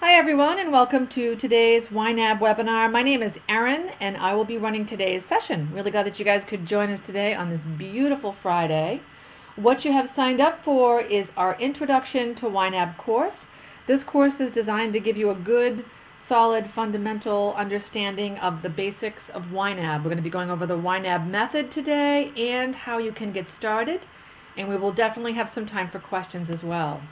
Hi everyone, and welcome to today's YNAB webinar. My name is Erin and I will be running today's session. Really glad that you guys could join us today on this beautiful Friday. What you have signed up for is our Introduction to YNAB course. This course is designed to give you a good, solid, fundamental understanding of the basics of YNAB. We're going to be going over the YNAB method today and how you can get started, and we will definitely have some time for questions as well.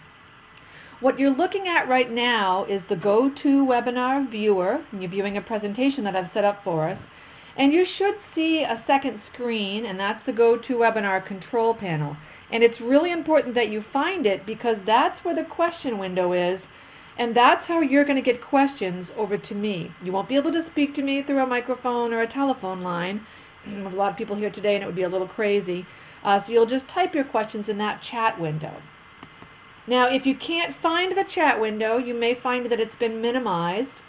What you're looking at right now is the GoToWebinar viewer, and you're viewing a presentation that I've set up for us. And you should see a second screen, and that's the GoToWebinar control panel. And it's really important that you find it because that's where the question window is, and that's how you're going to get questions over to me. You won't be able to speak to me through a microphone or a telephone line. We have a lot of people here today, and it would be a little crazy. So you'll just type your questions in that chat window. Now, if you can't find the chat window, you may find that it's been minimized,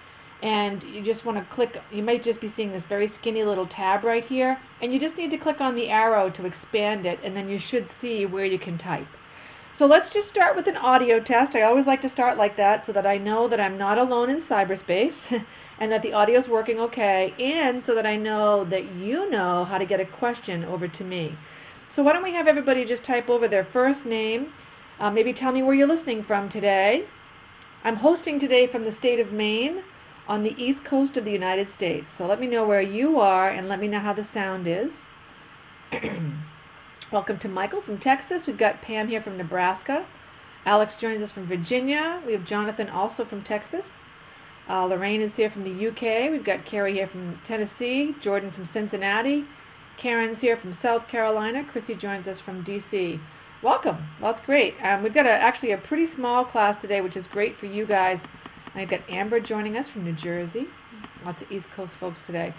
and you just want to click. You might just be seeing this very skinny little tab right here, and you just need to click on the arrow to expand it, and then you should see where you can type. So let's just start with an audio test. I always like to start like that so that I know that I'm not alone in cyberspace and that the audio is working okay, and so that I know that you know how to get a question over to me. So why don't we have everybody just type over their first name. Maybe tell me where you're listening from today. I'm hosting today from the state of Maine on the east coast of the United States. So let me know where you are and let me know how the sound is. Welcome to Michael from Texas. We've got Pam here from Nebraska. Alex joins us from Virginia. We have Jonathan also from Texas. Lorraine is here from the UK. We've got Carrie here from Tennessee. Jordan from Cincinnati. Karen's here from South Carolina. Chrissy joins us from DC. Welcome. Well, that's great. We've got actually a pretty small class today, which is great for you guys. I've got Amber joining us from New Jersey. Lots of East Coast folks today.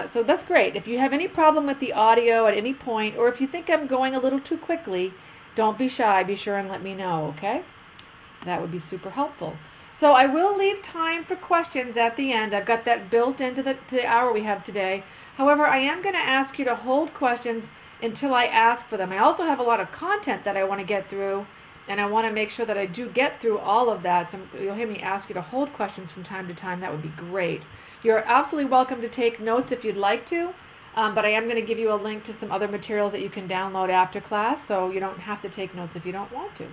So that's great. If you have any problem with the audio at any point, or if you think I'm going a little too quickly, don't be shy. Be sure and let me know, okay? That would be super helpful. So I will leave time for questions at the end. I've got that built into the hour we have today. However, I am going to ask you to hold questions until I ask for them. I also have a lot of content that I want to get through, and I want to make sure that I do get through all of that. So you'll hear me ask you to hold questions from time to time. That would be great. You're absolutely welcome to take notes if you'd like to, but I am going to give you a link to some other materials that you can download after class, so you don't have to take notes if you don't want to.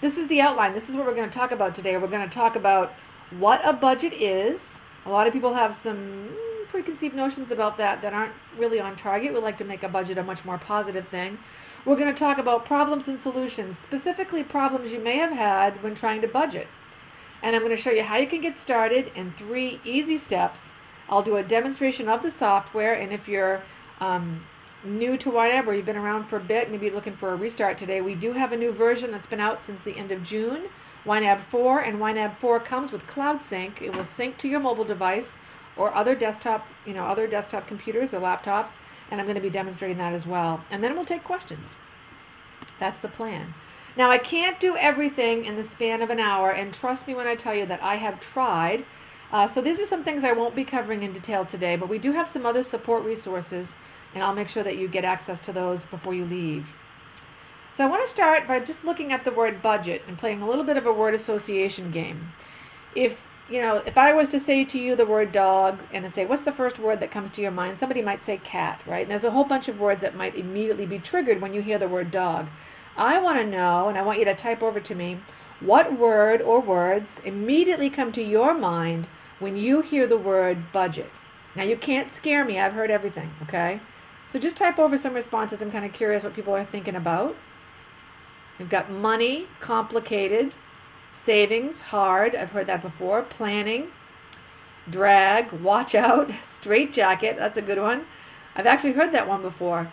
This is the outline. This is what we're going to talk about today. We're going to talk about what a budget is. A lot of people have some preconceived notions about that aren't really on target. We like to make a budget a much more positive thing. We're going to talk about problems and solutions, specifically problems you may have had when trying to budget. And I'm going to show you how you can get started in 3 easy steps. I'll do a demonstration of the software, and if you're new to YNAB or you've been around for a bit, maybe you're looking for a restart today, we do have a new version that's been out since the end of June, YNAB 4, and YNAB 4 comes with Cloud Sync. It will sync to your mobile device or other desktop computers or laptops, and I'm going to be demonstrating that as well. And then we'll take questions. That's the plan. Now, I can't do everything in the span of an hour, and trust me when I tell you that I have tried. So these are some things I won't be covering in detail today, but we do have some other support resources, and I'll make sure that you get access to those before you leave. So I want to start by just looking at the word budget and playing a little bit of a word association game. If I was to say to you the word dog and say, what's the first word that comes to your mind? Somebody might say cat, right? And there's a whole bunch of words that might immediately be triggered when you hear the word dog. I want to know, and I want you to type over to me, what word or words immediately come to your mind when you hear the word budget. Now, you can't scare me. I've heard everything, okay? So just type over some responses. I'm kind of curious what people are thinking about. We've got money, complicated. Savings, hard, I've heard that before. Planning, drag, watch out, straitjacket, that's a good one. I've actually heard that one before.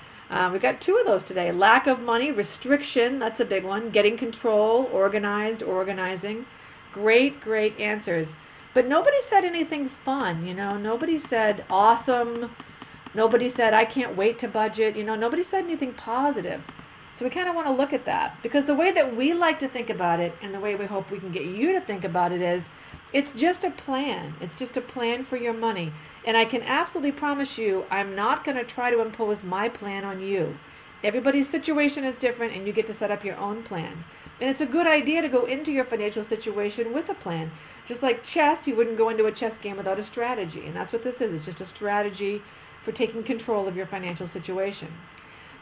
We've got 2 of those today. Lack of money, restriction, that's a big one. Getting control, organized, organizing. Great, great answers. But nobody said anything fun, Nobody said awesome. Nobody said I can't wait to budget. Nobody said anything positive. So we kind of want to look at that, because the way that we like to think about it and the way we hope we can get you to think about it is it's just a plan. It's just a plan for your money. And I can absolutely promise you I'm not going to try to impose my plan on you. Everybody's situation is different, and you get to set up your own plan. And it's a good idea to go into your financial situation with a plan. Just like chess, you wouldn't go into a chess game without a strategy. And that's what this is. It's just a strategy for taking control of your financial situation.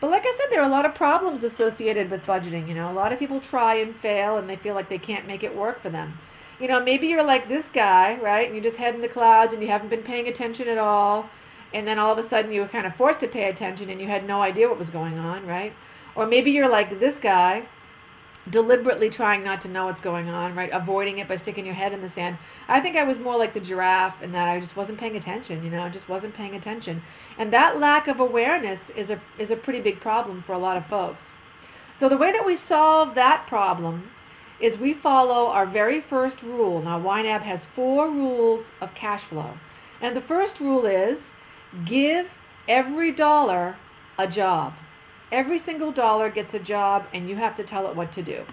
But like I said, there are a lot of problems associated with budgeting. You know, a lot of people try and fail, and they feel like they can't make it work for them. You know, maybe you're like this guy, right? And you just head in the clouds, and you haven't been paying attention at all. And then all of a sudden you were kind of forced to pay attention, and you had no idea what was going on, right? Or maybe you're like this guy, deliberately trying not to know what's going on, right? Avoiding it by sticking your head in the sand. I think I was more like the giraffe in that I just wasn't paying attention, you know, just wasn't paying attention. And that lack of awareness is a pretty big problem for a lot of folks. So the way that we solve that problem is we follow our very first rule. Now, YNAB has 4 rules of cash flow. And the first rule is give every dollar a job. Every single dollar gets a job, and you have to tell it what to do.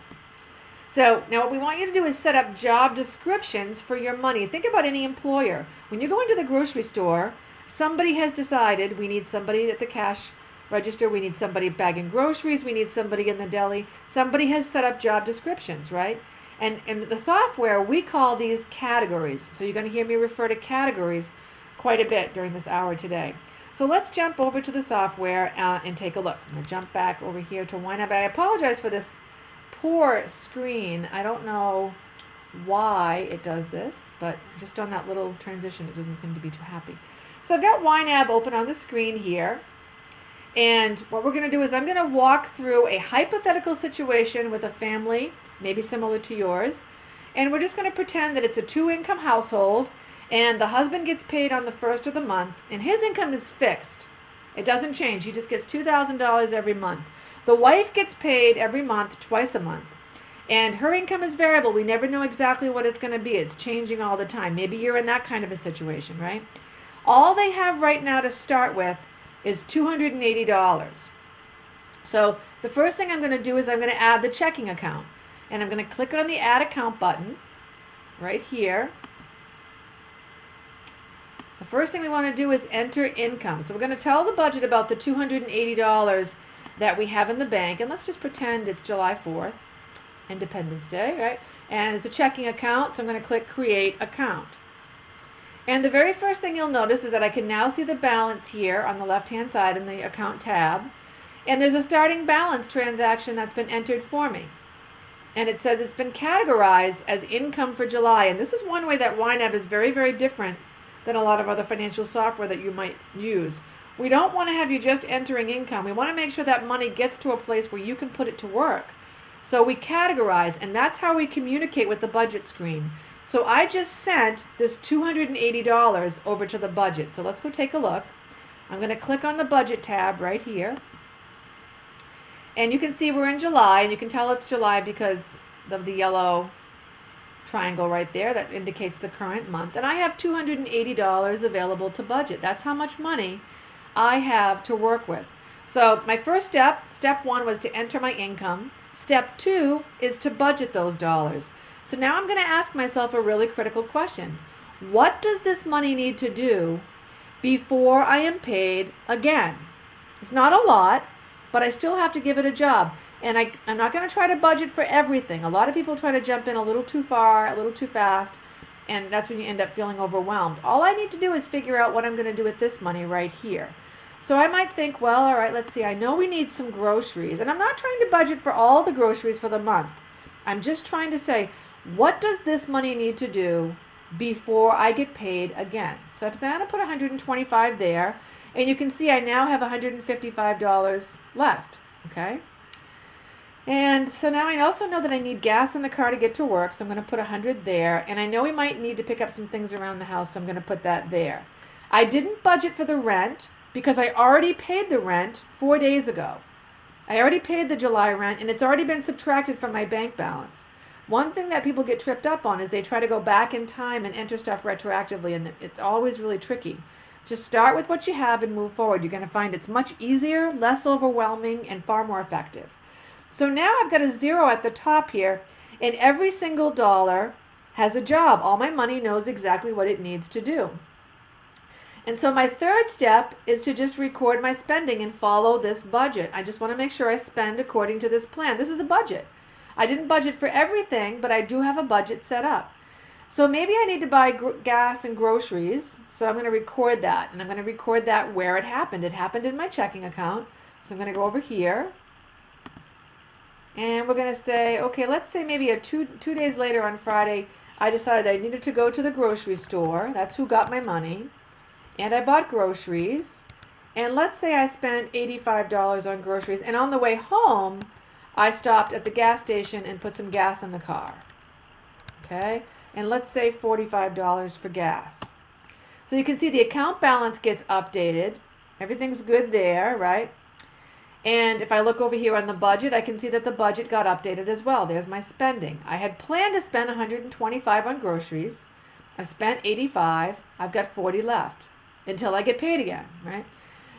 So now what we want you to do is set up job descriptions for your money. Think about any employer. When you go into the grocery store, somebody has decided we need somebody at the cash register, we need somebody bagging groceries, we need somebody in the deli. Somebody has set up job descriptions, right? And in the software, we call these categories. So you're going to hear me refer to categories quite a bit during this hour today. So let's jump over to the software and take a look. I'm going to jump back over here to YNAB. I apologize for this poor screen. I don't know why it does this, but just on that little transition, it doesn't seem to be too happy. So I've got YNAB open on the screen here. And what we're going to do is I'm going to walk through a hypothetical situation with a family, maybe similar to yours. And we're just going to pretend that it's a 2-income household. And the husband gets paid on the first of the month, and his income is fixed. It doesn't change. He just gets $2,000 every month. The wife gets paid every month, twice a month. And her income is variable. We never know exactly what it's going to be. It's changing all the time. Maybe you're in that kind of a situation, right? All they have right now to start with is $280. So the first thing I'm going to do is I'm going to add the checking account. And I'm going to click on the Add Account button right here. The first thing we want to do is enter income. So we're going to tell the budget about the $280 that we have in the bank. And let's just pretend it's July 4th, Independence Day, right? And it's a checking account, so I'm going to click Create Account. And the very first thing you'll notice is that I can now see the balance here on the left-hand side in the Account tab. And there's a starting balance transaction that's been entered for me. And it says it's been categorized as income for July. And this is one way that YNAB is very, very different than a lot of other financial software that you might use. We don't want to have you just entering income. We want to make sure that money gets to a place where you can put it to work. So we categorize, and that's how we communicate with the budget screen. So I just sent this $280 over to the budget. So let's go take a look. I'm going to click on the budget tab right here. And you can see we're in July, and you can tell it's July because of the yellow triangle right there that indicates the current month. And I have $280 available to budget. That's how much money I have to work with. So my first step, step 1, was to enter my income. Step 2 is to budget those dollars. So now I'm going to ask myself a really critical question. What does this money need to do before I am paid again? It's not a lot, but I still have to give it a job. And I'm not going to try to budget for everything. A lot of people try to jump in a little too far, a little too fast, and that's when you end up feeling overwhelmed. All I need to do is figure out what I'm going to do with this money right here. So I might think, well, all right, let's see. I know we need some groceries, and I'm not trying to budget for all the groceries for the month. I'm just trying to say, what does this money need to do before I get paid again? So I'm going to put $125 there, and you can see I now have $155 left, okay? And so now I also know that I need gas in the car to get to work, so I'm going to put $100 there. And I know we might need to pick up some things around the house, so I'm going to put that there. I didn't budget for the rent because I already paid the rent 4 days ago. I already paid the July rent, and it's already been subtracted from my bank balance. One thing that people get tripped up on is they try to go back in time and enter stuff retroactively, and it's always really tricky. Just start with what you have and move forward. You're going to find it's much easier, less overwhelming, and far more effective. So now I've got a 0 at the top here, and every single dollar has a job. All my money knows exactly what it needs to do. And so my third step is to just record my spending and follow this budget. I just want to make sure I spend according to this plan. This is a budget. I didn't budget for everything, but I do have a budget set up. So maybe I need to buy gas and groceries. So I'm going to record that. And I'm going to record that where it happened. It happened in my checking account. So I'm going to go over here. And we're going to say, okay, let's say maybe two days later on Friday, I decided I needed to go to the grocery store. That's who got my money. And I bought groceries. And let's say I spent $85 on groceries. And on the way home, I stopped at the gas station and put some gas in the car. Okay? And let's say $45 for gas. So you can see the account balance gets updated. Everything's good there, right? And if I look over here on the budget, I can see that the budget got updated as well. There's my spending. I had planned to spend $125 on groceries. I've spent $85. I've got $40 left until I get paid again, right?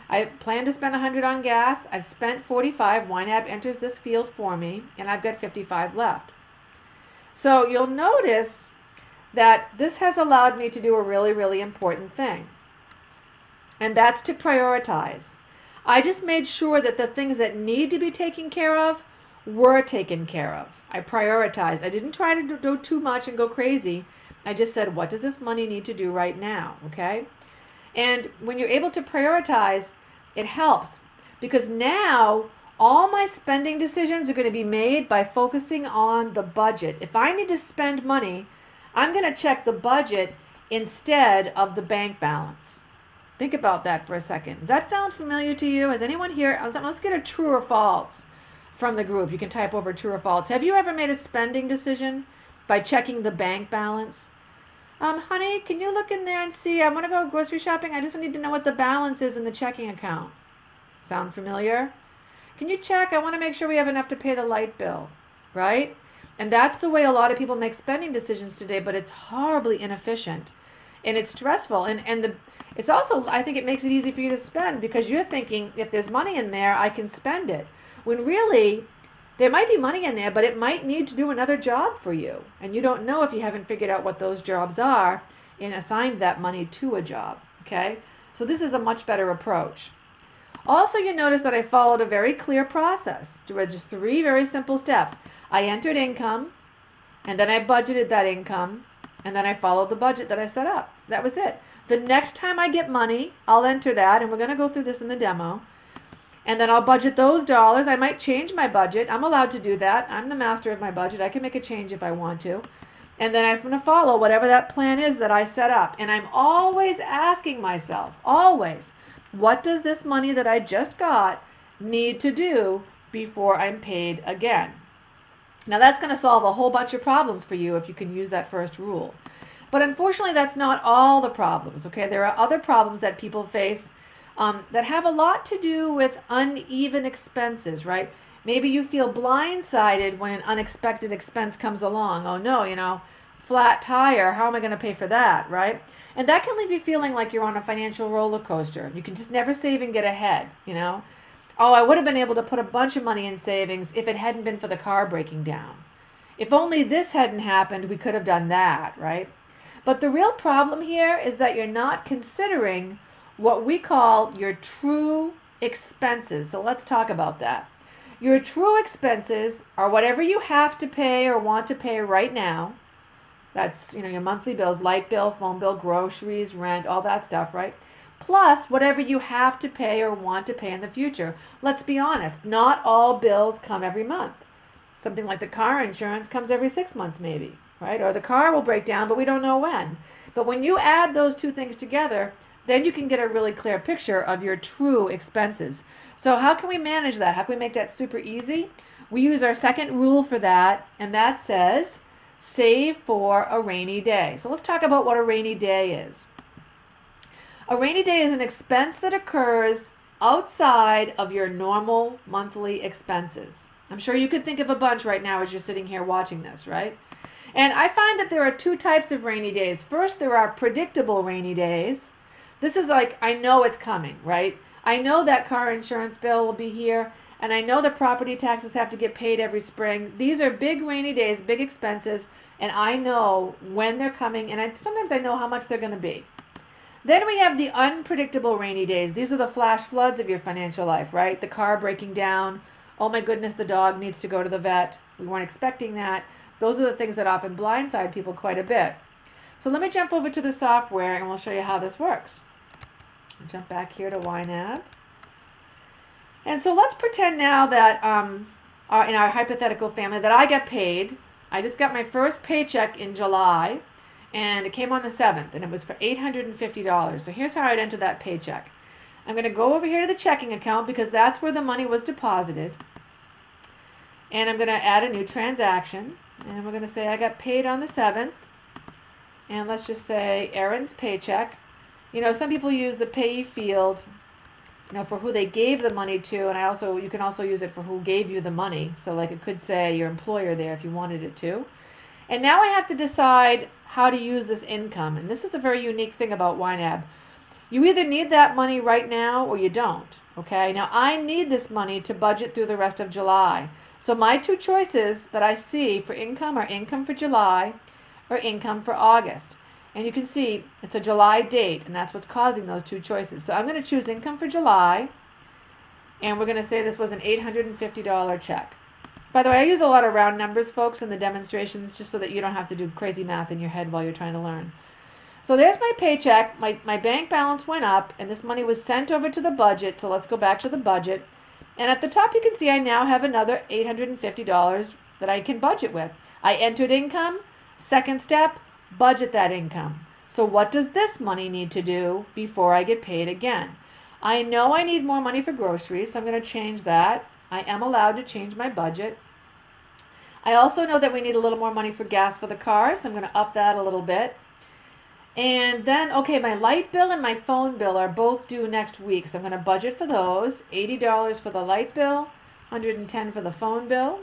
I planned to spend $100 on gas. I've spent $45. YNAB enters this field for me, and I've got $55 left. So you'll notice that this has allowed me to do a really, really important thing. And that's to prioritize. I just made sure that the things that need to be taken care of were taken care of. I prioritized. I didn't try to do too much and go crazy. I just said, what does this money need to do right now? Okay? And when you're able to prioritize, it helps. Because now all my spending decisions are going to be made by focusing on the budget. If I need to spend money, I'm going to check the budget instead of the bank balance. Think about that for a second. Does that sound familiar to you? Has anyone here? Let's get a true or false from the group. You can type over true or false. Have you ever made a spending decision by checking the bank balance? Honey, can you look in there and see? I want to go grocery shopping. I just need to know what the balance is in the checking account. Sound familiar? Can you check? I want to make sure we have enough to pay the light bill, right? And that's the way a lot of people make spending decisions today, but it's horribly inefficient and it's stressful. And it's also, I think it makes it easy for you to spend because you're thinking, if there's money in there, I can spend it. When really, there might be money in there, but it might need to do another job for you. And you don't know if you haven't figured out what those jobs are and assigned that money to a job, okay? So this is a much better approach. Also, you notice that I followed a very clear process. There were just 3 very simple steps. I entered income, and then I budgeted that income, and then I followed the budget that I set up. That was it. The next time I get money, I'll enter that, and we're going to go through this in the demo. And then I'll budget those dollars. I might change my budget. I'm allowed to do that. I'm the master of my budget. I can make a change if I want to. And then I'm going to follow whatever that plan is that I set up. And I'm always asking myself, always, what does this money that I just got need to do before I'm paid again? Now that's going to solve a whole bunch of problems for you if you can use that first rule. But unfortunately, that's not all the problems, okay? There are other problems that people face that have a lot to do with uneven expenses, right? Maybe you feel blindsided when an unexpected expense comes along. Oh no, flat tire, how am I going to pay for that, right? And that can leave you feeling like you're on a financial roller coaster. You can just never save and get ahead, Oh, I would have been able to put a bunch of money in savings if it hadn't been for the car breaking down. If only this hadn't happened, we could have done that, right? But the real problem here is that you're not considering what we call your true expenses. So let's talk about that. Your true expenses are whatever you have to pay or want to pay right now. That's, your monthly bills, light bill, phone bill, groceries, rent, all that stuff, right? Plus whatever you have to pay or want to pay in the future. Let's be honest, not all bills come every month. Something like the car insurance comes every 6 months maybe, right? Or the car will break down, but we don't know when. But when you add those 2 things together, then you can get a really clear picture of your true expenses. So how can we manage that? How can we make that super easy? We use our second rule for that, and that says save for a rainy day. So let's talk about what a rainy day is. A rainy day is an expense that occurs outside of your normal monthly expenses. I'm sure you could think of a bunch right now as you're sitting here watching this, right? And I find that there are 2 types of rainy days. First, there are predictable rainy days. This is like, I know it's coming, right? I know that car insurance bill will be here, and I know the property taxes have to get paid every spring. These are big rainy days, big expenses, and I know when they're coming, and sometimes I know how much they're going to be. Then we have the unpredictable rainy days. These are the flash floods of your financial life, right? The car breaking down. Oh my goodness, the dog needs to go to the vet. We weren't expecting that. Those are the things that often blindside people quite a bit. So let me jump over to the software and we'll show you how this works. I'll jump back here to YNAB. And so let's pretend now that in our hypothetical family that I get paid. I just got my first paycheck in July, and it came on the 7th, and it was for $850. So here's how I'd enter that paycheck. I'm going to go over here to the checking account because that's where the money was deposited. And I'm going to add a new transaction. And we're going to say I got paid on the 7th. And let's just say Erin's paycheck. You know, some people use the payee field, you know, for who they gave the money to, and you can also use it for who gave you the money. So like it could say your employer there if you wanted it to. And now I have to decide how to use this income. And this is a very unique thing about YNAB. You either need that money right now or you don't. Okay, now I need this money to budget through the rest of July. So my two choices that I see for income are income for July or income for August. And you can see it's a July date, and that's what's causing those two choices. So I'm going to choose income for July, and we're going to say this was an $850 check. By the way, I use a lot of round numbers, folks, in the demonstrations just so that you don't have to do crazy math in your head while you're trying to learn. So there's my paycheck. My bank balance went up, and this money was sent over to the budget. So let's go back to the budget. And at the top, you can see I now have another $850 that I can budget with. I entered income. Second step, budget that income. So what does this money need to do before I get paid again? I know I need more money for groceries, so I'm going to change that. I am allowed to change my budget. I also know that we need a little more money for gas for the car, so I'm going to up that a little bit. And then, okay, my light bill and my phone bill are both due next week, so I'm going to budget for those. $80 for the light bill, $110 for the phone bill.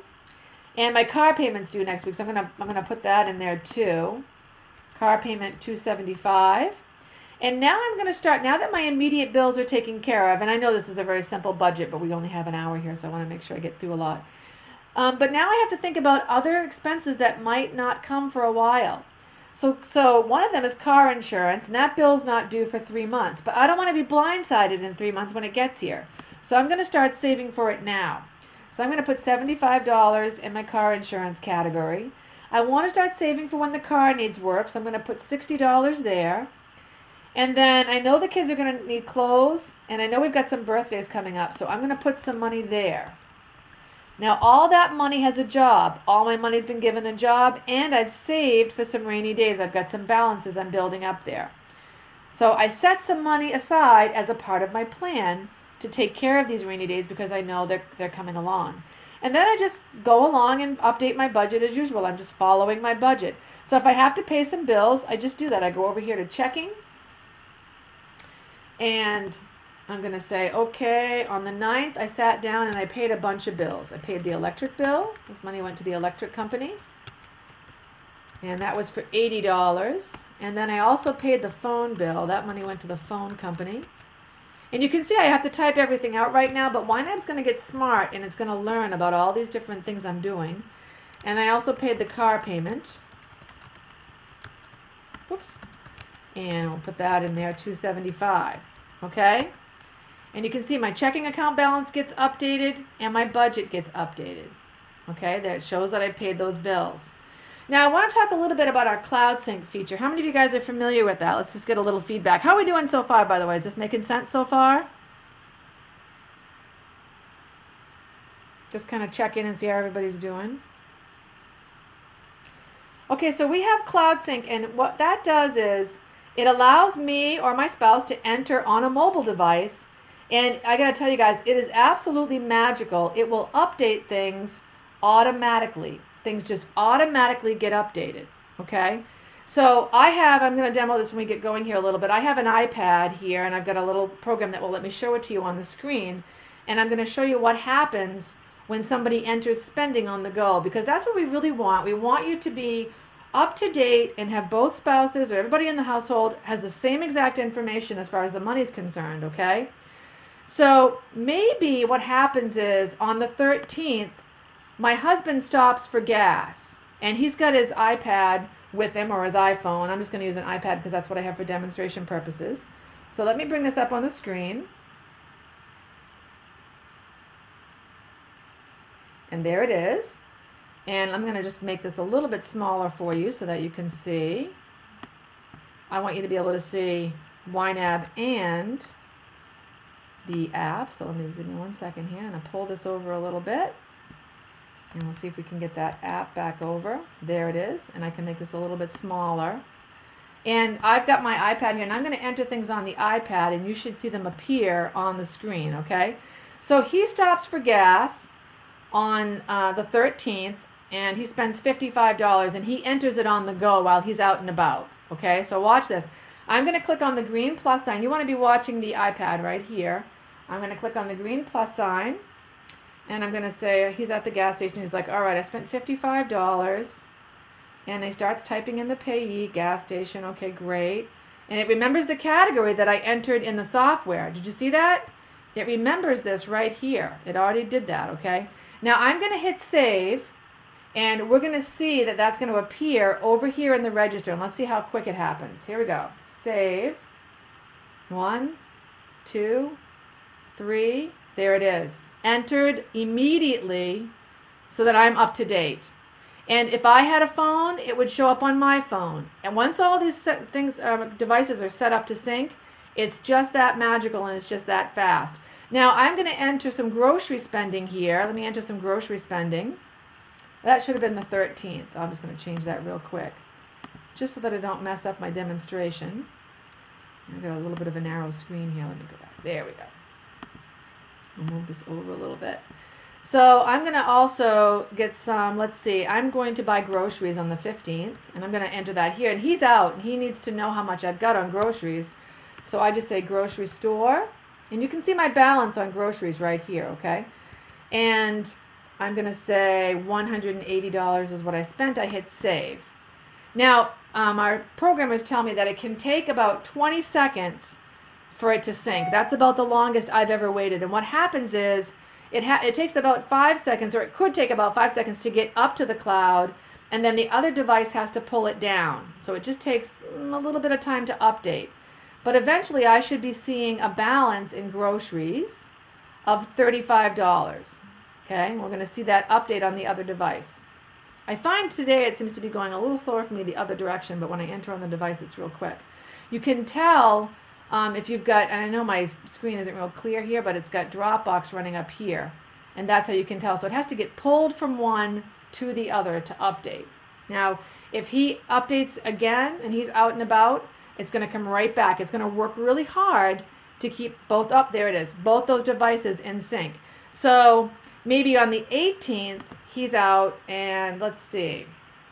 And my car payment's due next week, so I'm gonna put that in there too. Car payment $275. And now I'm going to start, now that my immediate bills are taken care of, and I know this is a very simple budget, but we only have an hour here, so I want to make sure I get through a lot. But now I have to think about other expenses that might not come for a while. So one of them is car insurance, and that bill's not due for 3 months. But I don't want to be blindsided in 3 months when it gets here. So I'm going to start saving for it now. So I'm going to put $75 in my car insurance category. I want to start saving for when the car needs work, so I'm going to put $60 there. And then I know the kids are going to need clothes, and I know we've got some birthdays coming up, so I'm going to put some money there. Now all that money has a job. All my money's been given a job, and I've saved for some rainy days. I've got some balances I'm building up there. So I set some money aside as a part of my plan to take care of these rainy days because I know they're coming along. And then I just go along and update my budget as usual. I'm just following my budget. So if I have to pay some bills, I just do that. I go over here to checking, and I'm going to say, okay, on the 9th, I sat down and I paid a bunch of bills. I paid the electric bill. This money went to the electric company. And that was for $80. And then I also paid the phone bill. That money went to the phone company. And you can see I have to type everything out right now, but YNAB's going to get smart, and it's going to learn about all these different things I'm doing. And I also paid the car payment. Whoops. And we'll put that in there, $275. Okay? And you can see my checking account balance gets updated and my budget gets updated. Okay, that shows that I paid those bills. Now I want to talk a little bit about our Cloud Sync feature. How many of you guys are familiar with that? Let's just get a little feedback. How are we doing so far, by the way? Is this making sense so far? Just kind of check in and see how everybody's doing. Okay, so we have Cloud Sync, and what that does is it allows me or my spouse to enter on a mobile device. And I got to tell you guys, it is absolutely magical. It will update things automatically. Things just automatically get updated, okay? So I'm going to demo this when we get going here a little bit. I have an iPad here, and I've got a little program that will let me show it to you on the screen. And I'm going to show you what happens when somebody enters spending on the go, because that's what we really want. We want you to be up to date and have both spouses or everybody in the household has the same exact information as far as the money's concerned, okay? So maybe what happens is on the 13th, my husband stops for gas, and he's got his iPad with him or his iPhone. I'm just going to use an iPad because that's what I have for demonstration purposes. So let me bring this up on the screen. And there it is. And I'm going to just make this a little bit smaller for you so that you can see. I want you to be able to see YNAB and the app. So let me give me 1 second here, and I'll pull this over a little bit. And we'll see if we can get that app back over. There it is. And I can make this a little bit smaller. And I've got my iPad here, and I'm going to enter things on the iPad, and you should see them appear on the screen, okay? So he stops for gas on the 13th, and he spends $55, and he enters it on the go while he's out and about, okay? So watch this. I'm going to click on the green plus sign. You want to be watching the iPad right here. I'm going to click on the green plus sign, and I'm going to say he's at the gas station. He's like, all right, I spent $55. And he starts typing in the payee, gas station. Okay, great. And it remembers the category that I entered in the software. Did you see that? It remembers this right here. It already did that, okay? Now I'm going to hit save, and we're going to see that that's going to appear over here in the register. And let's see how quick it happens. Here we go. Save. 1, 2, 3. There it is. Entered immediately so that I'm up to date. And if I had a phone, it would show up on my phone. And once all these devices are set up to sync, it's just that magical and it's just that fast. Now I'm going to enter some grocery spending here. Let me enter some grocery spending. That should have been the 13th. I'm just going to change that real quick, just so that I don't mess up my demonstration. I've got a little bit of a narrow screen here. Let me go back. There we go. I'll move this over a little bit. So I'm going to also get some, let's see, I'm going to buy groceries on the 15th, and I'm going to enter that here. And he's out, and he needs to know how much I've got on groceries. So I just say grocery store, and you can see my balance on groceries right here, okay? And I'm going to say $180 is what I spent. I hit save. Now, our programmers tell me that it can take about 20 seconds for it to sync. That's about the longest I've ever waited. And what happens is, it takes about 5 seconds, or it could take about 5 seconds to get up to the cloud, and then the other device has to pull it down. So it just takes a little bit of time to update. But eventually I should be seeing a balance in groceries of $35. Okay, and we're going to see that update on the other device. I find today it seems to be going a little slower for me the other direction, but when I enter on the device it's real quick. You can tell if you've got, and I know my screen isn't real clear here, but it's got Dropbox running up here. And that's how you can tell. So it has to get pulled from one to the other to update. Now, if he updates again and he's out and about, it's going to come right back. It's going to work really hard to keep both up. There it is. Both those devices in sync. So maybe on the 18th, he's out, and let's see.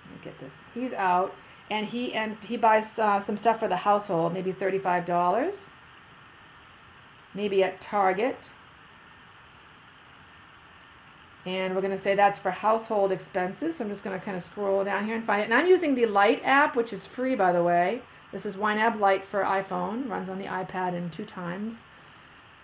Let me get this. He's out. And he buys some stuff for the household, maybe $35, maybe at Target. And we're going to say that's for household expenses. So I'm just going to kind of scroll down here and find it. And I'm using the Lite app, which is free, by the way. This is YNAB Lite for iPhone. Runs on the iPad in 2 times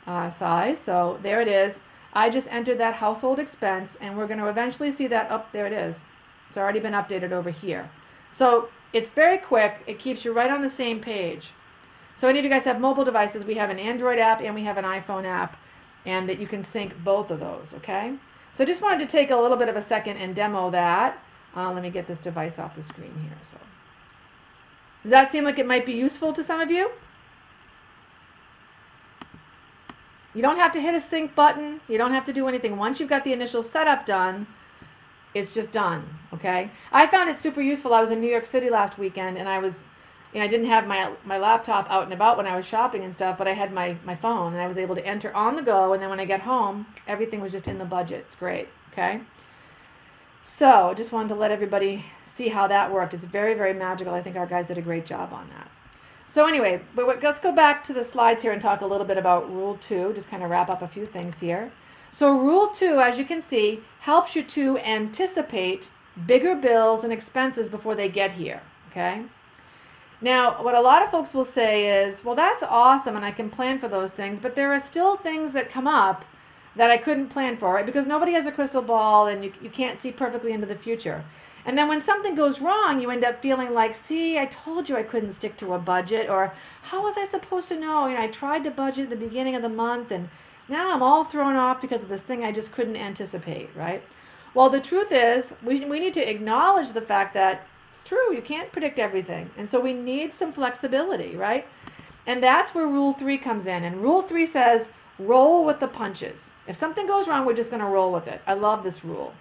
size. So there it is. I just entered that household expense, and we're going to eventually see that up. There it is. It's already been updated over here. So it's very quick. It keeps you right on the same page. So any of you guys have mobile devices, we have an Android app and we have an iPhone app, and that you can sync both of those, okay? So I just wanted to take a little bit of a second and demo that. Let me get this device off the screen here. So, does that seem like it might be useful to some of you? You don't have to hit a sync button. You don't have to do anything. Once you've got the initial setup done, it's just done, okay? I found it super useful. I was in New York City last weekend, and I didn't have my laptop out and about when I was shopping and stuff, but I had my phone, and I was able to enter on the go, and then when I get home, everything was just in the budget. It's great, okay? So, just wanted to let everybody see how that worked. It's very, very magical. I think our guys did a great job on that. So anyway, let's go back to the slides here and talk a little bit about Rule 2, just kind of wrap up a few things here. So Rule 2, as you can see, helps you to anticipate bigger bills and expenses before they get here, okay? Now, what a lot of folks will say is, well, that's awesome and I can plan for those things, but there are still things that come up that I couldn't plan for, right? Because nobody has a crystal ball and you can't see perfectly into the future. And then when something goes wrong, you end up feeling like, see, I told you I couldn't stick to a budget, or how was I supposed to know? I tried to budget at the beginning of the month, and now I'm all thrown off because of this thing I just couldn't anticipate, right? Well, the truth is, we need to acknowledge the fact that it's true, you can't predict everything. And so we need some flexibility, right? And that's where Rule 3 comes in. And Rule 3 says, roll with the punches. If something goes wrong, we're just going to roll with it. I love this rule.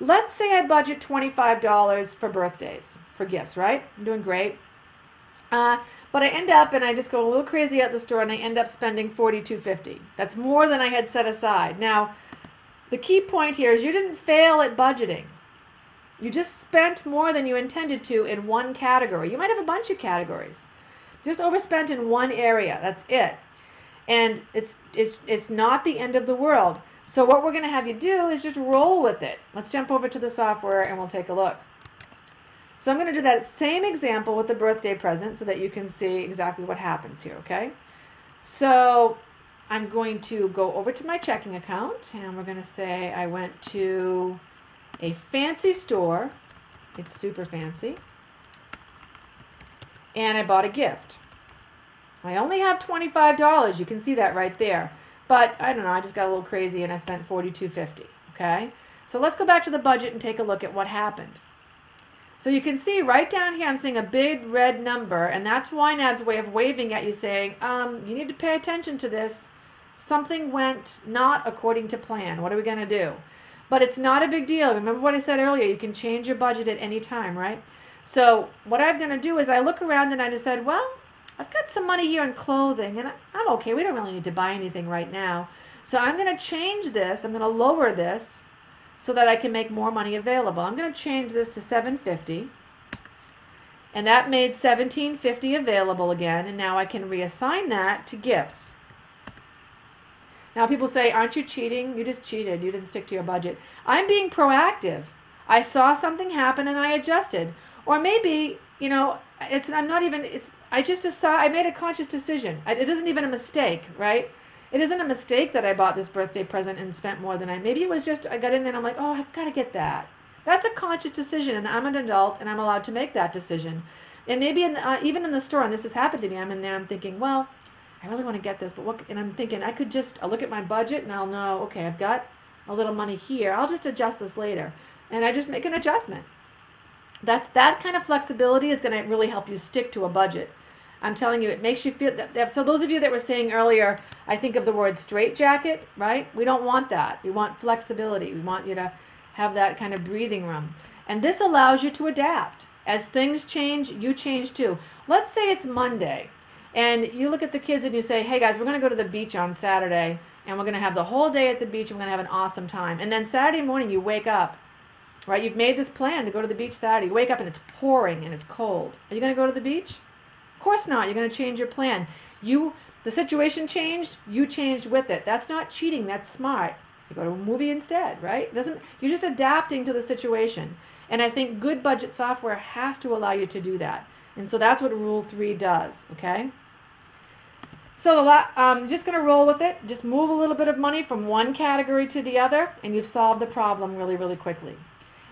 Let's say I budget $25 for birthdays, for gifts, right? I'm doing great. But I end up, and I just go a little crazy at the store, and I end up spending $42.50. That's more than I had set aside. Now, the key point here is you didn't fail at budgeting. You just spent more than you intended to in one category. You might have a bunch of categories. Just overspent in one area. That's it. And it's not the end of the world. So what we're going to have you do is just roll with it. Let's jump over to the software and we'll take a look. So I'm going to do that same example with the birthday present so that you can see exactly what happens here, okay? So I'm going to go over to my checking account, and we're going to say I went to a fancy store. It's super fancy. And I bought a gift. I only have $25. You can see that right there. But I don't know, I just got a little crazy and I spent $42.50, okay? So let's go back to the budget and take a look at what happened. So you can see right down here I'm seeing a big red number, and that's YNAB's way of waving at you saying, you need to pay attention to this. Something went not according to plan. What are we going to do? But it's not a big deal. Remember what I said earlier, you can change your budget at any time, right? So what I'm going to do is I look around and I just said, well, I've got some money here in clothing, and I'm okay. We don't really need to buy anything right now. So I'm going to change this. I'm going to lower this so that I can make more money available. I'm going to change this to $7.50, and that made $17.50 available again, and now I can reassign that to gifts. Now people say, aren't you cheating? You just cheated. You didn't stick to your budget. I'm being proactive. I saw something happen and I adjusted. Or maybe, I made a conscious decision. It isn't even a mistake, right? It isn't a mistake that I bought this birthday present and spent more than maybe it was just, I got in there and I'm like, oh, I've got to get that. That's a conscious decision, and I'm an adult and I'm allowed to make that decision. And maybe even in the store, and this has happened to me, I'm in there, I'm thinking, well, I really want to get this, but what, and I'm thinking I'll look at my budget and I'll know, okay, I've got a little money here. I'll just adjust this later. And I just make an adjustment. That kind of flexibility is going to really help you stick to a budget. I'm telling you, it makes you feel that. So those of you that were saying earlier, I think of the word straitjacket, right? We don't want that. We want flexibility. We want you to have that kind of breathing room. And this allows you to adapt. As things change, you change too. Let's say it's Monday, and you look at the kids and you say, hey guys, we're going to go to the beach on Saturday, and we're going to have the whole day at the beach, and we're going to have an awesome time. And then Saturday morning you wake up, right? You've made this plan to go to the beach Saturday. You wake up and it's pouring and it's cold. Are you going to go to the beach? Of course not. You're going to change your plan. The situation changed, you changed with it. That's not cheating, that's smart. You go to a movie instead, right? You're just adapting to the situation. And I think good budget software has to allow you to do that. And so that's what Rule 3 does, okay? So I'm just going to roll with it. Just move a little bit of money from one category to the other, and you've solved the problem really, really quickly.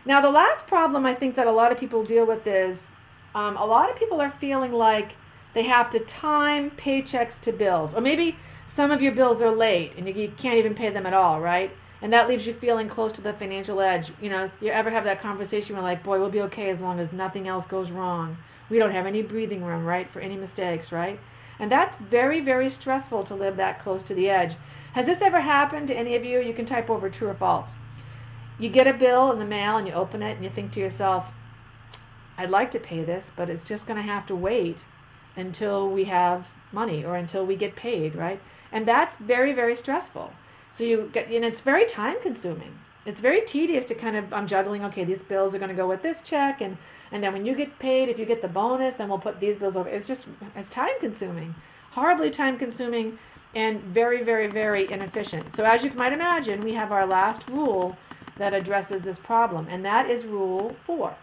Now, the last problem I think that a lot of people deal with is a lot of people are feeling like they have to time paychecks to bills. Or maybe some of your bills are late and you can't even pay them at all, right? And that leaves you feeling close to the financial edge. You ever have that conversation where like, boy, we'll be okay as long as nothing else goes wrong. We don't have any breathing room, right, for any mistakes, right? And that's very, very stressful to live that close to the edge. Has this ever happened to any of you? You can type over true or false. You get a bill in the mail and you open it and you think to yourself, I'd like to pay this, but it's just going to have to wait until we have money or until we get paid, right? And that's very, very stressful. So and it's very time consuming. It's very tedious to I'm juggling, okay, these bills are going to go with this check, and then when you get paid, if you get the bonus, then we'll put these bills over. It's time consuming, horribly time consuming, and very, very, very inefficient. So as you might imagine, we have our last rule that addresses this problem, and that is Rule 4.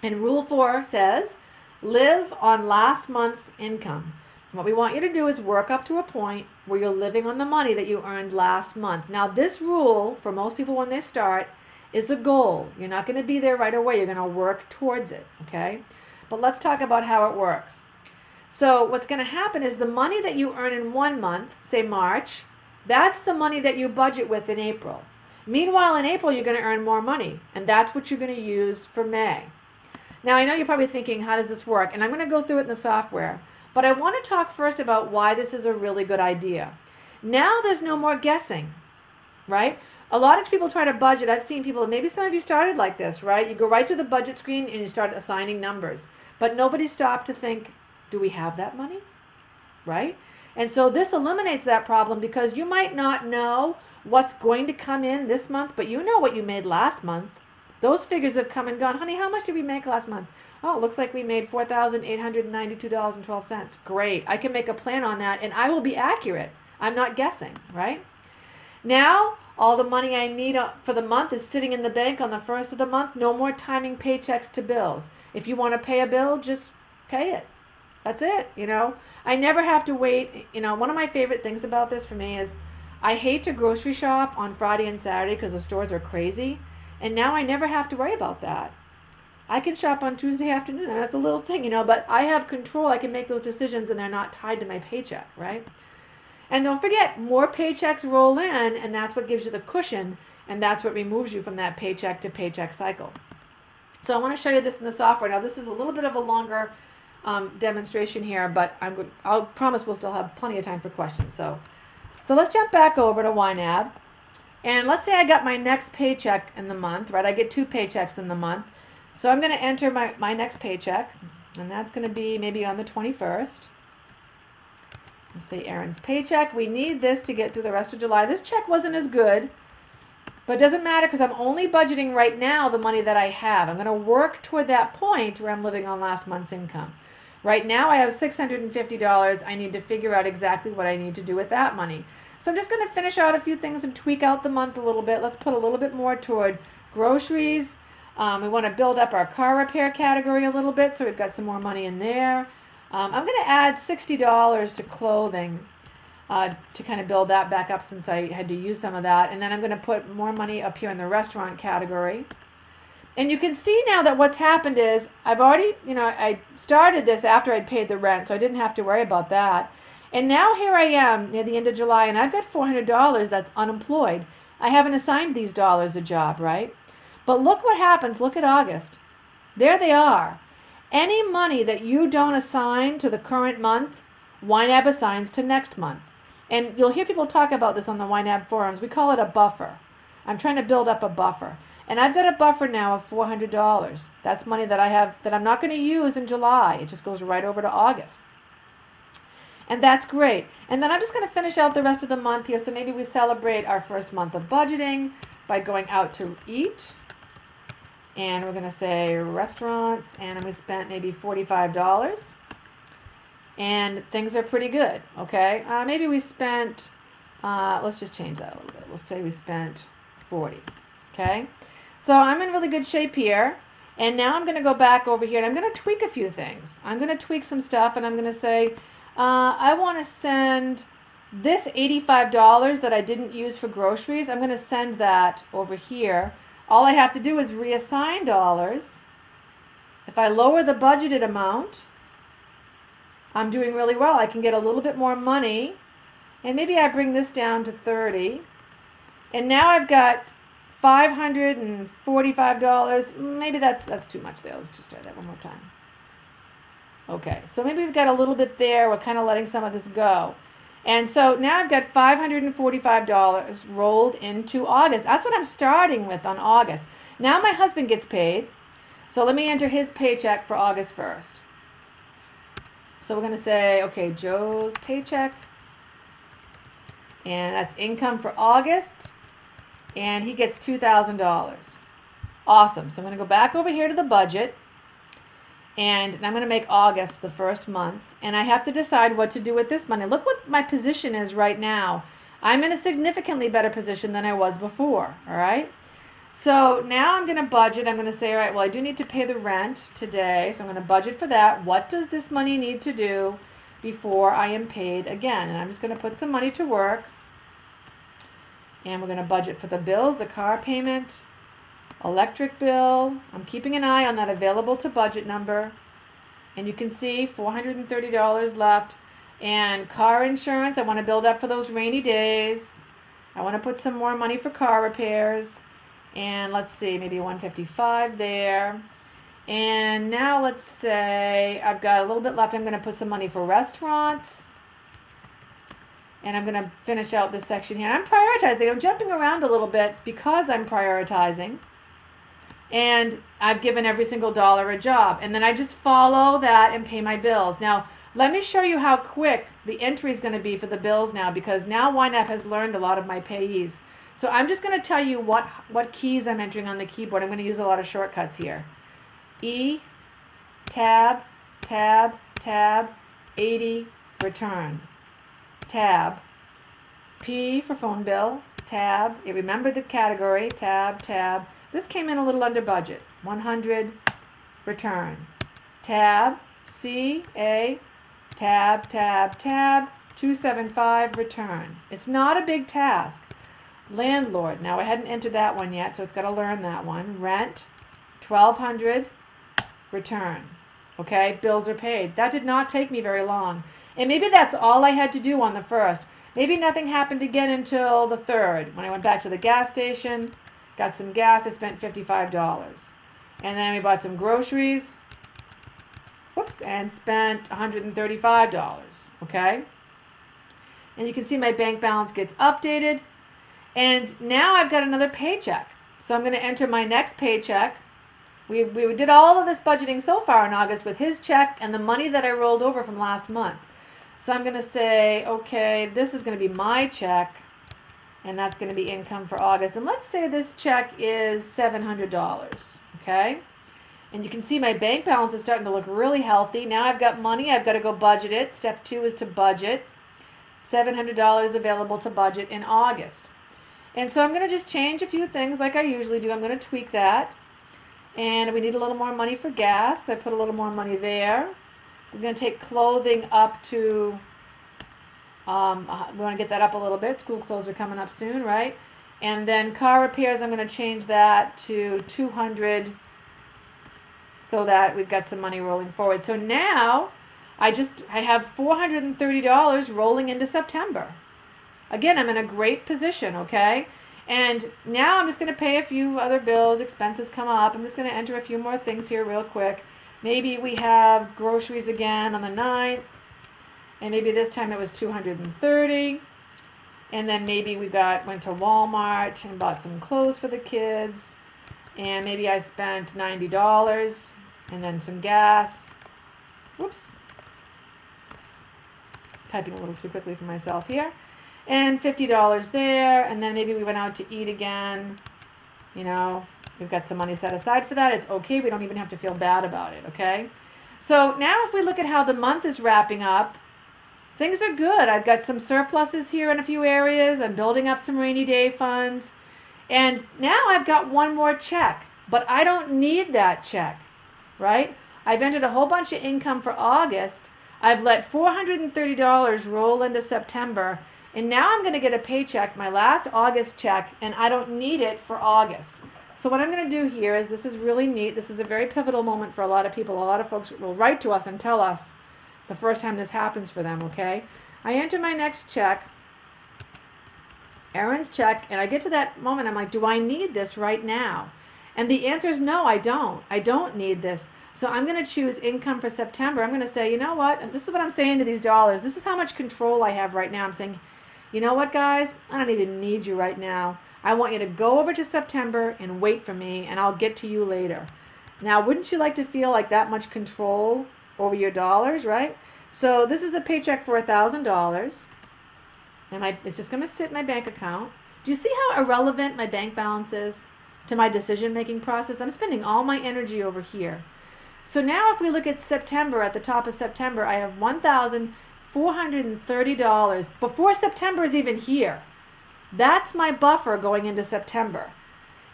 And Rule 4 says, live on last month's income. What we want you to do is work up to a point where you're living on the money that you earned last month. Now, this rule, for most people when they start, is a goal. You're not going to be there right away. You're going to work towards it, okay? But let's talk about how it works. So what's going to happen is the money that you earn in 1 month, say March, that's the money that you budget with in April. Meanwhile, in April, you're going to earn more money, and that's what you're going to use for May. Now, I know you're probably thinking, how does this work? And I'm going to go through it in the software. But I want to talk first about why this is a really good idea. Now there's no more guessing, right? A lot of people try to budget. I've seen people, maybe some of you started like this, right? You go right to the budget screen and you start assigning numbers. But nobody stopped to think, do we have that money? Right? And so this eliminates that problem because you might not know what's going to come in this month, but you know what you made last month. Those figures have come and gone. Honey, how much did we make last month? Oh, it looks like we made $4,892.12. Great. I can make a plan on that, and I will be accurate. I'm not guessing, right? Now, all the money I need for the month is sitting in the bank on the first of the month. No more timing paychecks to bills. If you want to pay a bill, just pay it. That's it, you know. I never have to wait. You know, one of my favorite things about this for me is I hate to grocery shop on Friday and Saturday because the stores are crazy. And now I never have to worry about that. I can shop on Tuesday afternoon. That's a little thing, you know, but I have control. I can make those decisions and they're not tied to my paycheck, right? And don't forget, more paychecks roll in, and that's what gives you the cushion, and that's what removes you from that paycheck to paycheck cycle. So I want to show you this in the software. Now, this is a little bit of a longer demonstration here, but I'll promise we'll still have plenty of time for questions. So let's jump back over to YNAB. And let's say I got my next paycheck in the month, right? I get 2 paychecks in the month. So I'm going to enter my next paycheck, and that's going to be maybe on the 21st. Let's say Erin's paycheck. We need this to get through the rest of July. This check wasn't as good, but it doesn't matter because I'm only budgeting right now the money that I have. I'm going to work toward that point where I'm living on last month's income. Right now I have $650. I need to figure out exactly what I need to do with that money. So I'm just going to finish out a few things and tweak out the month a little bit. Let's put a little bit more toward groceries. We want to build up our car repair category a little bit, so we've got some more money in there. I'm going to add $60 to clothing to kind of build that back up since I had to use some of that. And then I'm going to put more money up here in the restaurant category. And you can see now that what's happened is I've already, you know, I started this after I'd paid the rent, so I didn't have to worry about that. And now here I am near the end of July, and I've got $400 that's unemployed. I haven't assigned these dollars a job, right? But look what happens. Look at August. There they are. Any money that you don't assign to the current month, YNAB assigns to next month. And you'll hear people talk about this on the YNAB forums. We call it a buffer. I'm trying to build up a buffer. And I've got a buffer now of $400. That's money that I have that I'm not going to use in July. It just goes right over to August. And that's great. And then I'm just going to finish out the rest of the month here. So maybe we celebrate our first month of budgeting by going out to eat. And we're going to say restaurants. And we spent maybe $45. And things are pretty good. Okay. Maybe we spent, let's just change that a little bit. We'll say we spent 40. Okay. So I'm in really good shape here. And now I'm going to go back over here and I'm going to tweak a few things. I'm going to tweak some stuff and I'm going to say, I want to send this $85 that I didn't use for groceries. I'm going to send that over here. All I have to do is reassign dollars. If I lower the budgeted amount, I'm doing really well. I can get a little bit more money. And maybe I bring this down to 30. And now I've got $545. Maybe that's too much there. Let's just try that one more time. Okay, so maybe we've got a little bit there. We're kind of letting some of this go. And so now I've got $545 rolled into August. That's what I'm starting with on August. Now my husband gets paid. So let me enter his paycheck for August 1st. So we're going to say, okay, Joe's paycheck. And that's income for August. And he gets $2,000. Awesome. So I'm going to go back over here to the budget. And I'm going to make August the first month. And I have to decide what to do with this money. Look what my position is right now. I'm in a significantly better position than I was before. All right. So now I'm going to budget. I'm going to say, all right, well, I do need to pay the rent today. So I'm going to budget for that. What does this money need to do before I am paid again? And I'm just going to put some money to work. And we're going to budget for the bills, the car payment, Electric bill, I'm keeping an eye on that available to budget number. And you can see $430 left. And car insurance, I want to build up for those rainy days. I want to put some more money for car repairs. And let's see, maybe 155 there. And now let's say I've got a little bit left. I'm going to put some money for restaurants. And I'm going to finish out this section here. I'm prioritizing. I'm jumping around a little bit because I'm prioritizing. And I've given every single dollar a job. And then I just follow that and pay my bills. Now, let me show you how quick the entry is going to be for the bills now, because now YNAB has learned a lot of my payees. So I'm just going to tell you what keys I'm entering on the keyboard. I'm going to use a lot of shortcuts here. E, tab, tab, tab, 80, return. Tab, P for phone bill, tab, you remember the category, tab, tab. This came in a little under budget, 100, return. Tab, C, A, tab, tab, tab, 275, return. It's not a big task. Landlord, now I hadn't entered that one yet, so it's got to learn that one. Rent, 1200, return. Okay, bills are paid. That did not take me very long. And maybe that's all I had to do on the first. Maybe nothing happened again until the third. When I went back to the gas station, got some gas, I spent $55. And then we bought some groceries, whoops, and spent $135, okay? And you can see my bank balance gets updated. And now I've got another paycheck. So I'm going to enter my next paycheck. We did all of this budgeting so far in August with his check and the money that I rolled over from last month. So I'm going to say, okay, this is going to be my check, and that's going to be income for August. And let's say this check is $700, okay? And you can see my bank balance is starting to look really healthy. Now I've got money. I've got to go budget it. Step 2 is to budget. $700 available to budget in August. And so I'm going to just change a few things like I usually do. I'm going to tweak that. And we need a little more money for gas. I put a little more money there. We're going to take clothing up to, we want to get that up a little bit. School clothes are coming up soon, right? And then car repairs, I'm going to change that to 200 so that we've got some money rolling forward. So now I have $430 rolling into September. Again, I'm in a great position, okay? And now I'm just going to pay a few other bills. Expenses come up. I'm just going to enter a few more things here real quick. Maybe we have groceries again on the 9th. And maybe this time it was $230. And then maybe we went to Walmart and bought some clothes for the kids. And maybe I spent $90. And then some gas. Whoops. Typing a little too quickly for myself here. And $50 there, and then maybe we went out to eat again. You know, we've got some money set aside for that. It's okay. We don't even have to feel bad about it, okay? So now if we look at how the month is wrapping up, things are good. I've got some surpluses here in a few areas. I'm building up some rainy day funds. And now I've got one more check, but I don't need that check, right? I've entered a whole bunch of income for August. I've let $430 roll into September. And now I'm going to get a paycheck, my last August check, and I don't need it for August. So what I'm going to do here is, this is really neat. This is a very pivotal moment for a lot of people. A lot of folks will write to us and tell us the first time this happens for them, okay? I enter my next check, Aaron's check, and I get to that moment. I'm like, do I need this right now? And the answer is no, I don't. I don't need this. So I'm going to choose income for September. I'm going to say, you know what? And this is what I'm saying to these dollars. This is how much control I have right now. I'm saying, you know what, guys? I don't even need you right now. I want you to go over to September and wait for me, and I'll get to you later. Now, wouldn't you like to feel like that much control over your dollars, right? So this is a paycheck for $1,000, and it's just going to sit in my bank account. Do you see how irrelevant my bank balance is to my decision-making process? I'm spending all my energy over here. So now if we look at September, at the top of September, I have $1,430 before September is even here. That's my buffer going into September.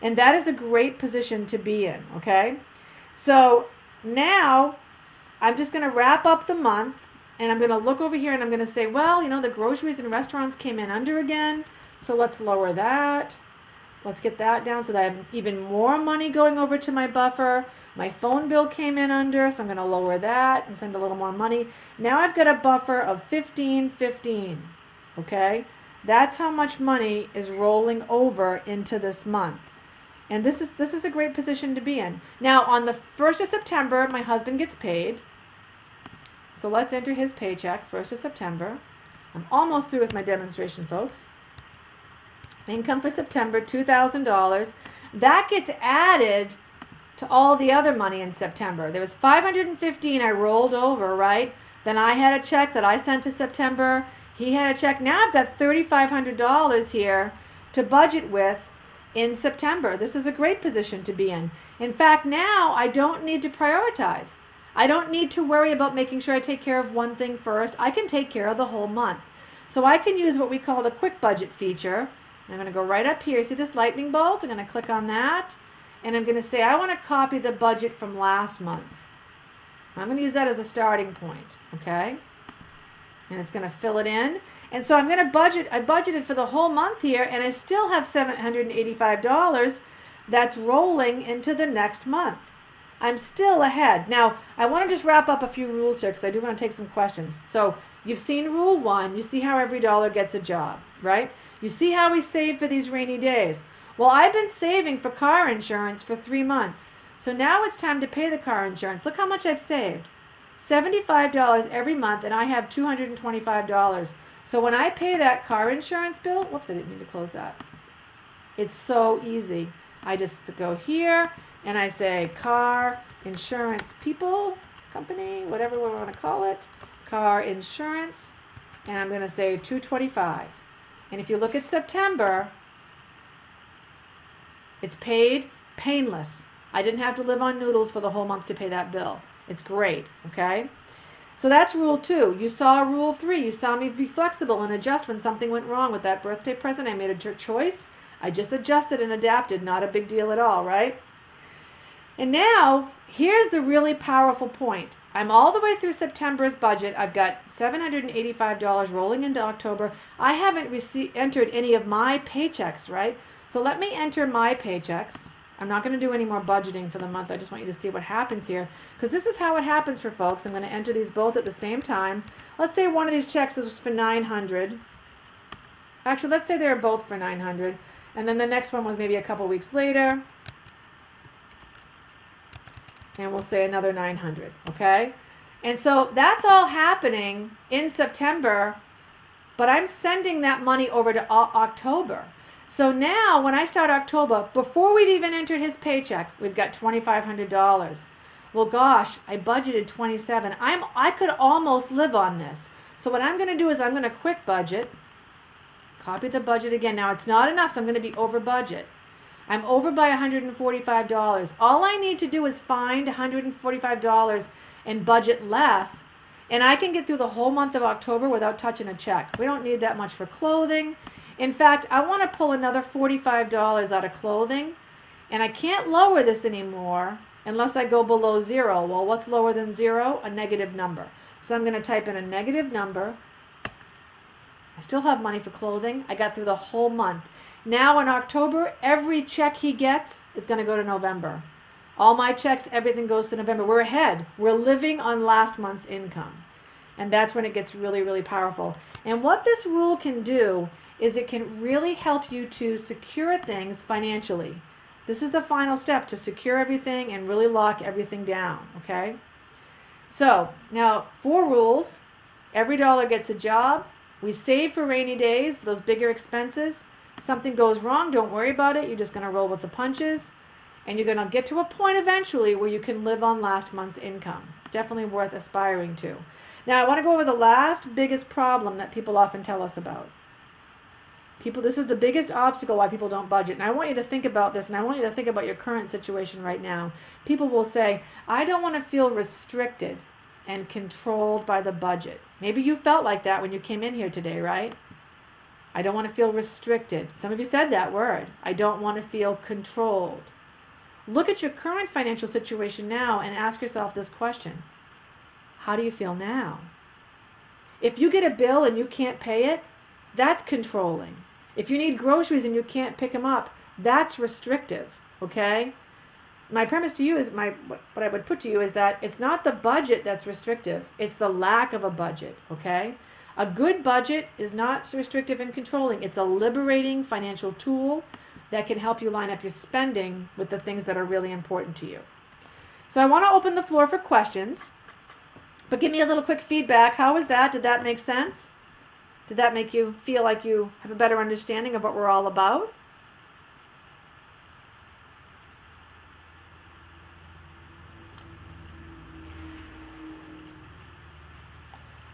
And that is a great position to be in, okay? So now I'm just going to wrap up the month, and I'm going to look over here and I'm going to say, well, you know, the groceries and restaurants came in under again, so let's lower that. Let's get that down so that I have even more money going over to my buffer. My phone bill came in under, so I'm going to lower that and send a little more money. Now I've got a buffer of 1515. Okay? That's how much money is rolling over into this month. And this is a great position to be in. Now, on the 1st of September, my husband gets paid. So let's enter his paycheck, 1st of September. I'm almost through with my demonstration, folks. Income for September, $2,000. That gets added to all the other money in September. There was $515 I rolled over, right? Then I had a check that I sent to September. He had a check. Now I've got $3,500 here to budget with in September. This is a great position to be in. In fact, now I don't need to prioritize. I don't need to worry about making sure I take care of one thing first. I can take care of the whole month. So I can use what we call the quick budget feature. I'm going to go right up here. See this lightning bolt? I'm going to click on that. And I'm going to say I want to copy the budget from last month. I'm going to use that as a starting point. Okay? And it's going to fill it in. And so I'm going to budget. I budgeted for the whole month here, and I still have $785 that's rolling into the next month. I'm still ahead. Now, I want to just wrap up a few rules here because I do want to take some questions. So you've seen rule 1. You see how every dollar gets a job, right? You see how we save for these rainy days. Well, I've been saving for car insurance for 3 months. So now it's time to pay the car insurance. Look how much I've saved. $75 every month, and I have $225. So when I pay that car insurance bill, whoops, I didn't mean to close that. It's so easy. I just go here, and I say car insurance people, company, whatever we want to call it, car insurance, and I'm going to say $225. And if you look at September, it's paid painless. I didn't have to live on noodles for the whole month to pay that bill. It's great, okay? So that's rule 2. You saw rule 3. You saw me be flexible and adjust when something went wrong with that birthday present. I made a choice. I just adjusted and adapted. Not a big deal at all, right? And now, here's the really powerful point. I'm all the way through September's budget. I've got $785 rolling into October. I haven't entered any of my paychecks, right? So let me enter my paychecks. I'm not going to do any more budgeting for the month. I just want you to see what happens here. Because this is how it happens for folks. I'm going to enter these both at the same time. Let's say one of these checks is for $900. Actually, let's say they were both for $900. And then the next one was maybe a couple weeks later. And we'll say another $900, okay? And so that's all happening in September, but I'm sending that money over to October. So now when I start October, before we've even entered his paycheck, we've got $2,500. Well, gosh, I budgeted $27. I could almost live on this. So what I'm going to do is I'm going to quick budget, copy the budget again. Now it's not enough, so I'm going to be over budget. I'm over by $145. All I need to do is find $145 and budget less, and I can get through the whole month of October without touching a check. We don't need that much for clothing. In fact, I want to pull another $45 out of clothing, and I can't lower this anymore unless I go below 0. Well, what's lower than 0? A negative number. So I'm going to type in a negative number. I still have money for clothing. I got through the whole month. Now in October, every check he gets is going to go to November. All my checks, everything goes to November. We're ahead. We're living on last month's income. And that's when it gets really, really powerful. And what this rule can do is it can really help you to secure things financially. This is the final step, to secure everything and really lock everything down, okay? So now 4 rules. Every dollar gets a job. We save for rainy days, for those bigger expenses. Something goes wrong, don't worry about it. You're just going to roll with the punches. And you're going to get to a point eventually where you can live on last month's income. Definitely worth aspiring to. Now, I want to go over the last biggest problem that people often tell us about. This is the biggest obstacle why people don't budget. And I want you to think about this, and I want you to think about your current situation right now. People will say, I don't want to feel restricted and controlled by the budget. Maybe you felt like that when you came in here today, right? I don't want to feel restricted. Some of you said that word. I don't want to feel controlled. Look at your current financial situation now and ask yourself this question. How do you feel now? If you get a bill and you can't pay it, that's controlling. If you need groceries and you can't pick them up, That's restrictive, okay? My premise to you is, what I would put to you is that it's not the budget that's restrictive, it's the lack of a budget, okay? A good budget is not restrictive and controlling. It's a liberating financial tool that can help you line up your spending with the things that are really important to you. So I want to open the floor for questions, but give me a little quick feedback. How was that? Did that make sense? Did that make you feel like you have a better understanding of what we're all about?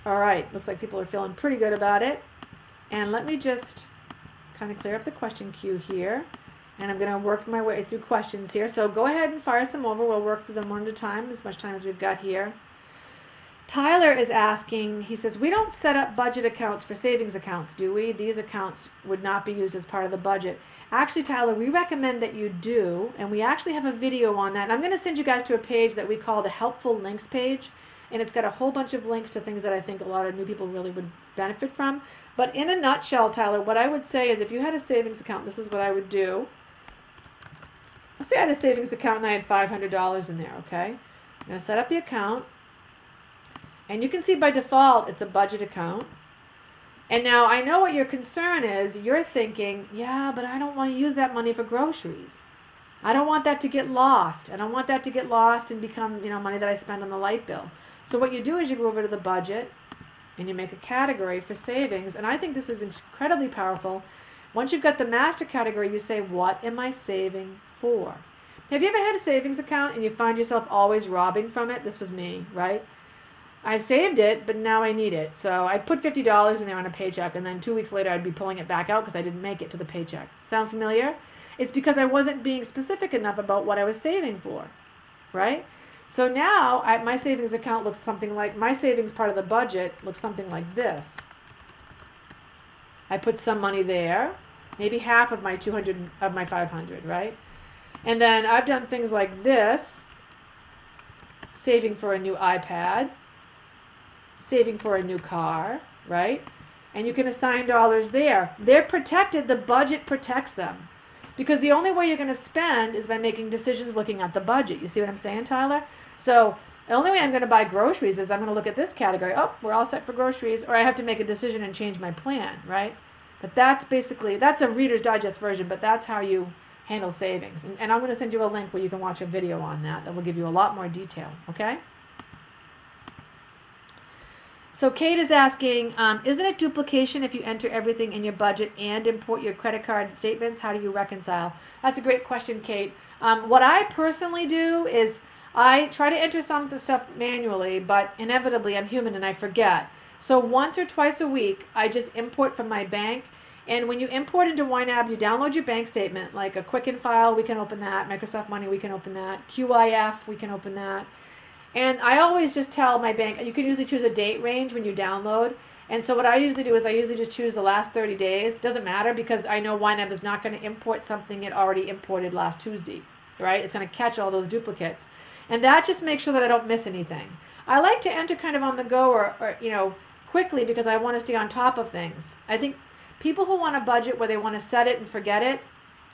All right, looks like people are feeling pretty good about it. And let me just kind of clear up the question queue here. And I'm going to work my way through questions here. So go ahead and fire some over. We'll work through them one at a time, as much time as we've got here. Tyler is asking, he says, we don't set up budget accounts for savings accounts, do we? These accounts would not be used as part of the budget. Actually, Tyler, we recommend that you do, and we actually have a video on that. And I'm going to send you guys to a page that we call the Helpful Links page. And it's got a whole bunch of links to things that I think a lot of new people really would benefit from. But in a nutshell, Tyler, what I would say is if you had a savings account, this is what I would do. Let's say I had a savings account and I had $500 in there, okay? I'm going to set up the account. And you can see by default, it's a budget account. And now I know what your concern is. You're thinking, yeah, but I don't want to use that money for groceries. I don't want that to get lost. I don't want that to get lost and become, money that I spend on the light bill. So what you do is you go over to the budget and you make a category for savings. And I think this is incredibly powerful. Once you've got the master category, you say, what am I saving for? Have you ever had a savings account and you find yourself always robbing from it? This was me, right? I've saved it, but now I need it. So I'd put $50 in there on a paycheck, and then 2 weeks later I'd be pulling it back out because I didn't make it to the paycheck. Sound familiar? It's because I wasn't being specific enough about what I was saving for, right? So now my savings account looks something like, my savings part of the budget looks something like this. I put some money there, maybe half of my 200 of my 500, right? And then I've done things like this, saving for a new iPad, saving for a new car, right? And you can assign dollars there. They're protected. The budget protects them. Because the only way you're going to spend is by making decisions looking at the budget. You see what I'm saying, Tyler? So the only way I'm going to buy groceries is I'm going to look at this category. Oh, we're all set for groceries. Or I have to make a decision and change my plan, right? But that's basically, that's a Reader's Digest version, but that's how you handle savings. And I'm going to send you a link where you can watch a video on that will give you a lot more detail, okay? So Kate is asking, isn't it duplication if you enter everything in your budget and import your credit card statements? How do you reconcile? That's a great question, Kate. What I personally do is I try to enter some of the stuff manually, but inevitably I'm human and I forget. So once or twice a week, I just import from my bank. And when you import into YNAB, you download your bank statement, like a Quicken file, we can open that. Microsoft Money, we can open that. QIF, we can open that. And I always just tell my bank, you can usually choose a date range when you download. And so what I usually do is I usually just choose the last 30 days. Doesn't matter because I know YNAB is not going to import something it already imported last Tuesday, right? It's going to catch all those duplicates. And that just makes sure that I don't miss anything. I like to enter kind of on the go or quickly because I want to stay on top of things. I think people who want a budget where they want to set it and forget it,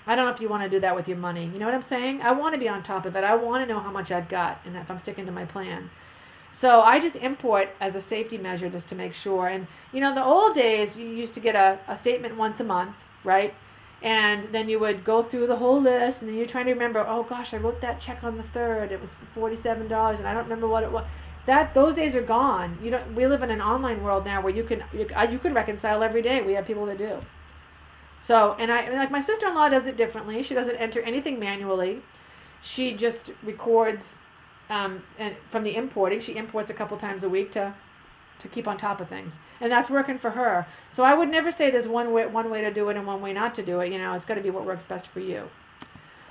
I don't know if you want to do that with your money. You know what I'm saying? I want to be on top of it. I want to know how much I've got and if I'm sticking to my plan. So I just import as a safety measure just to make sure. And, the old days, you used to get a statement once a month, right? And then you would go through the whole list, and then you're trying to remember, oh, gosh, I wrote that check on the 3rd. It was for $47, and I don't remember what it was. Those days are gone. We live in an online world now where you could reconcile every day. We have people that do. So, and like my sister-in-law does it differently. She doesn't enter anything manually. She just records, and from the importing, she imports a couple times a week to keep on top of things, and that's working for her. So I would never say there's one way to do it and one way not to do it. It's got to be what works best for you.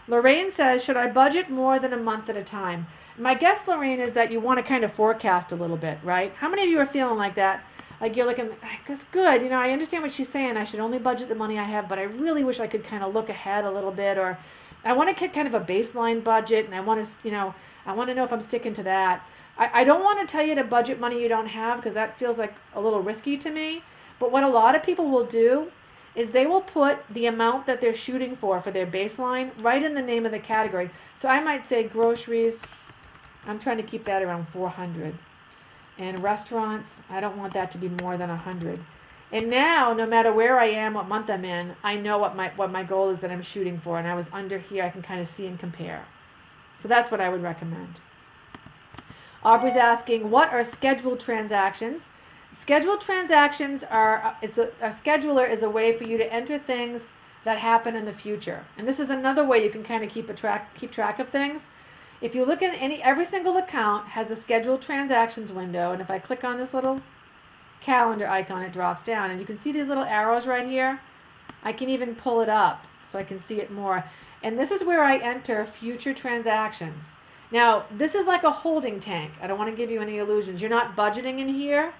Lorraine says, should I budget more than a month at a time? My guess, Lorraine, is that you want to kind of forecast a little bit, right? How many of you are feeling like that? Like you're looking, that's good. I understand what she's saying. I should only budget the money I have, but I really wish I could kind of look ahead a little bit, or I want to get kind of a baseline budget, and I want to, I want to know if I'm sticking to that. I don't want to tell you to budget money you don't have because that feels like a little risky to me. But what a lot of people will do is they will put the amount that they're shooting for their baseline right in the name of the category. So I might say groceries, I'm trying to keep that around 400. And restaurants, I don't want that to be more than 100. And now, no matter where I am, what month I'm in, I know what my goal is that I'm shooting for. And I was under here, I can kind of see and compare. So that's what I would recommend. Aubrey's asking, what are scheduled transactions? Scheduled transactions are, a scheduler is a way for you to enter things that happen in the future. And this is another way you can kind of keep track of things. If you look at every single account has a scheduled transactions window, and if I click on this little calendar icon, it drops down, and you can see these little arrows right here. I can even pull it up so I can see it more. And this is where I enter future transactions. Now, this is like a holding tank. I don't want to give you any illusions. You're not budgeting in here,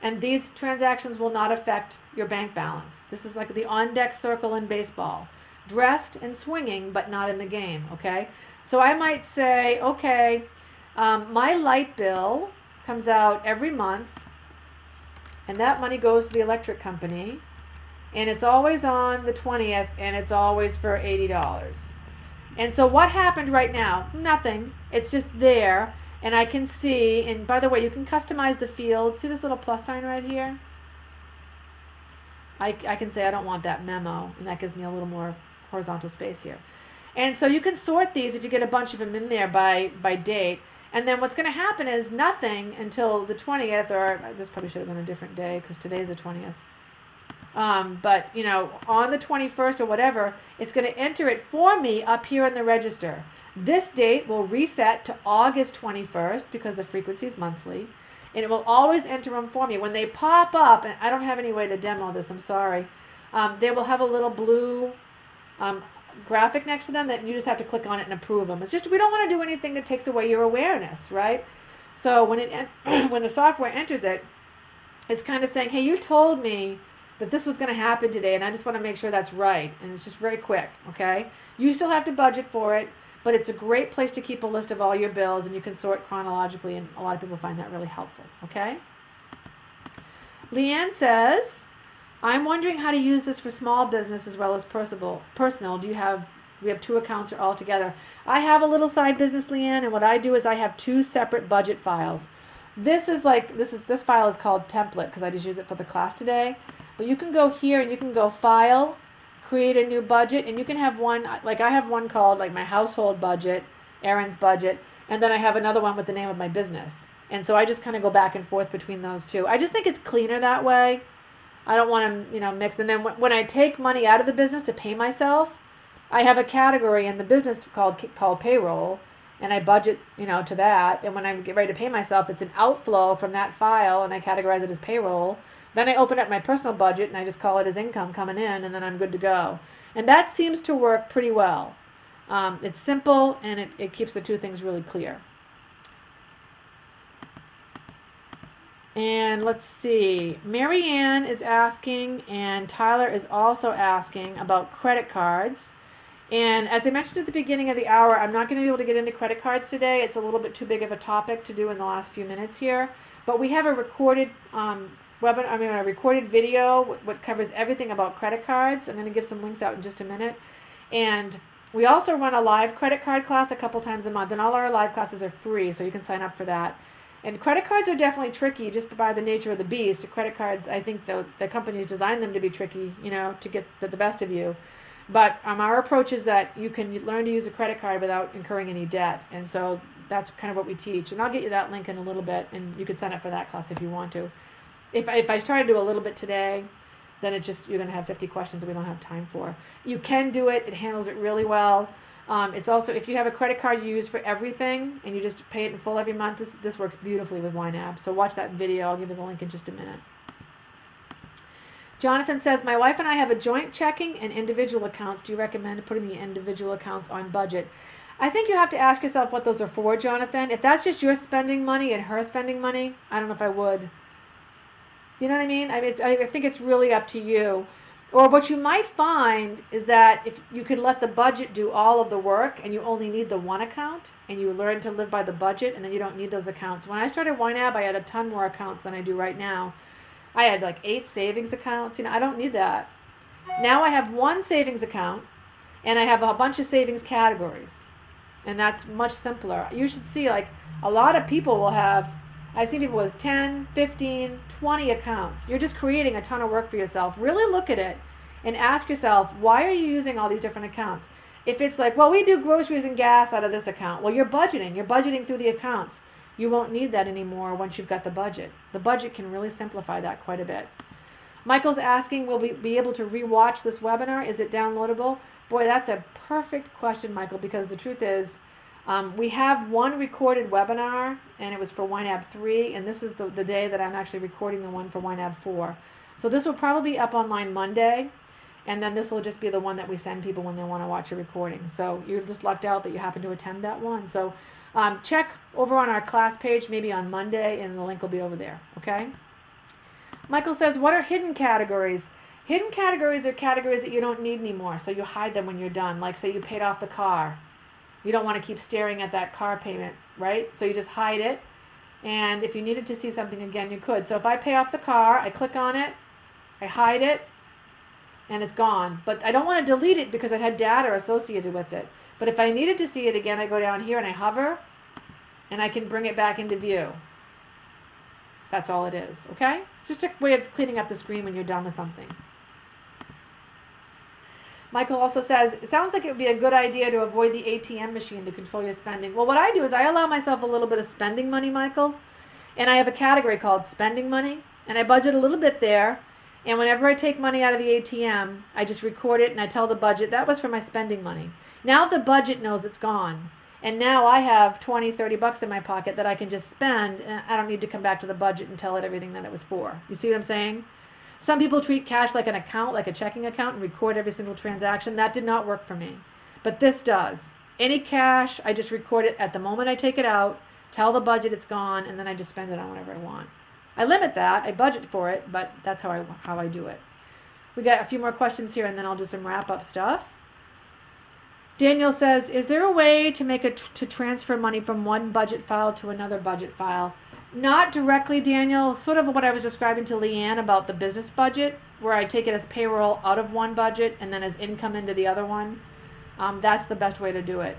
and these transactions will not affect your bank balance. This is like the on-deck circle in baseball. Dressed and swinging, but not in the game, okay? So I might say, okay, my light bill comes out every month, and that money goes to the electric company, and it's always on the 20th, and it's always for $80. And so what happened right now? Nothing. It's just there, and I can see, and by the way, you can customize the field. See this little plus sign right here? I can say I don't want that memo, and that gives me a little more horizontal space here. And so you can sort these if you get a bunch of them in there by date. And then what's going to happen is nothing until the 20th, or this probably should have been a different day because today's the 20th. But, you know, on the 21st or whatever, it's going to enter it for me up here in the register. This date will reset to August 21st because the frequency is monthly. And it will always enter them for me. When they pop up, and I don't have any way to demo this, I'm sorry, they will have a little blue graphic next to them that you just have to click on it and approve them. It's just, we don't want to do anything that takes away your awareness, right? So when when the software enters it, it's kind of saying, hey, you told me that this was going to happen today, and I just want to make sure that's right. And it's just very quick, okay? You still have to budget for it, but it's a great place to keep a list of all your bills, and you can sort chronologically, and a lot of people find that really helpful, okay? Leanne says, I'm wondering how to use this for small business as well as personal. We have 2 accounts or all together. I have a little side business, Leanne, and what I do is I have 2 separate budget files. This file is called template because I just use it for the class today. But you can go here and you can go file, create a new budget, and you can have one, like I have one called like my household budget, Erin's budget, and then I have another one with the name of my business. And so I just kind of go back and forth between those 2. I just think it's cleaner that way. I don't want to, mix. And then when I take money out of the business to pay myself, I have a category in the business called payroll, and I budget, to that. And when I get ready to pay myself, it's an outflow from that file, and I categorize it as payroll. Then I open up my personal budget, and I just call it as income coming in, and then I'm good to go. And that seems to work pretty well. It's simple, and it keeps the 2 things really clear. And let's see, Marianne is asking, and Tyler is also asking about credit cards. And as I mentioned at the beginning of the hour, I'm not going to be able to get into credit cards today. It's a little bit too big of a topic to do in the last few minutes here. But we have a recorded a recorded video what covers everything about credit cards. I'm going to give some links out in just a minute. And we also run a live credit card class a couple times a month, and all our live classes are free, so you can sign up for that. And credit cards are definitely tricky just by the nature of the beast. Credit cards, I think the companies designed them to be tricky, to get the best of you. But our approach is that you can learn to use a credit card without incurring any debt. And so that's kind of what we teach. And I'll get you that link in a little bit, and you can sign up for that class if you want to. If I try to do a little bit today, then it's just you're going to have 50 questions that we don't have time for. You can do it. It handles it really well. It's also, if you have a credit card you use for everything and you just pay it in full every month, this works beautifully with YNAB. So watch that video. I'll give you the link in just a minute. Jonathan says, my wife and I have a joint checking and individual accounts. Do you recommend putting the individual accounts on budget? I think you have to ask yourself what those are for, Jonathan. If that's just your spending money and her spending money, I don't know if I would. You know what I mean? I think it's really up to you. Or what you might find is that if you could let the budget do all of the work and you only need the one account and you learn to live by the budget, and then you don't need those accounts. When I started YNAB, I had a ton more accounts than I do right now. I had like 8 savings accounts. I don't need that. Now I have one savings account and I have a bunch of savings categories. And that's much simpler. You should see, like, a lot of people will have, I've seen people with 10, 15, 20 accounts. You're just creating a ton of work for yourself. Really look at it and ask yourself, why are you using all these different accounts? If it's like, well, we do groceries and gas out of this account. Well, you're budgeting through the accounts. You won't need that anymore once you've got the budget. The budget can really simplify that quite a bit. Michael's asking, will we be able to rewatch this webinar? Is it downloadable? Boy, that's a perfect question, Michael, because the truth is, we have one recorded webinar, and it was for YNAB 3, and this is the day that I'm actually recording the one for YNAB 4. So this will probably be up online Monday, and then this will just be the one that we send people when they want to watch a recording. So you're just lucked out that you happen to attend that one. So check over on our class page maybe on Monday, and the link will be over there, okay? Michael says, what are hidden categories? Hidden categories are categories that you don't need anymore, so you hide them when you're done. Like, say you paid off the car. You don't want to keep staring at that car payment, right? So you just hide it, and if you needed to see something again, you could. So if I pay off the car, I click on it, I hide it, and it's gone. But I don't want to delete it because it had data associated with it. But if I needed to see it again, I go down here and I hover, and I can bring it back into view. That's all it is, okay? Just a way of cleaning up the screen when you're done with something. Michael also says, it sounds like it would be a good idea to avoid the ATM machine to control your spending. Well, what I do is I allow myself a little bit of spending money, Michael, and I have a category called spending money, and I budget a little bit there, and whenever I take money out of the ATM, I just record it and I tell the budget, that was for my spending money. Now the budget knows it's gone, and now I have 20, 30 bucks in my pocket that I can just spend, and I don't need to come back to the budget and tell it everything that it was for. You see what I'm saying? Some people treat cash like an account, like a checking account, and record every single transaction. That did not work for me. But this does. Any cash, I just record it at the moment I take it out, tell the budget it's gone, and then I just spend it on whatever I want. I limit that. I budget for it, but that's how I do it. We got a few more questions here, and then I'll do some wrap-up stuff. Daniel says, is there a way to transfer money from one budget file to another budget file? Not directly, Daniel. Sort of what I was describing to Leanne about the business budget, where I take it as payroll out of one budget and then as income into the other one. That's the best way to do it.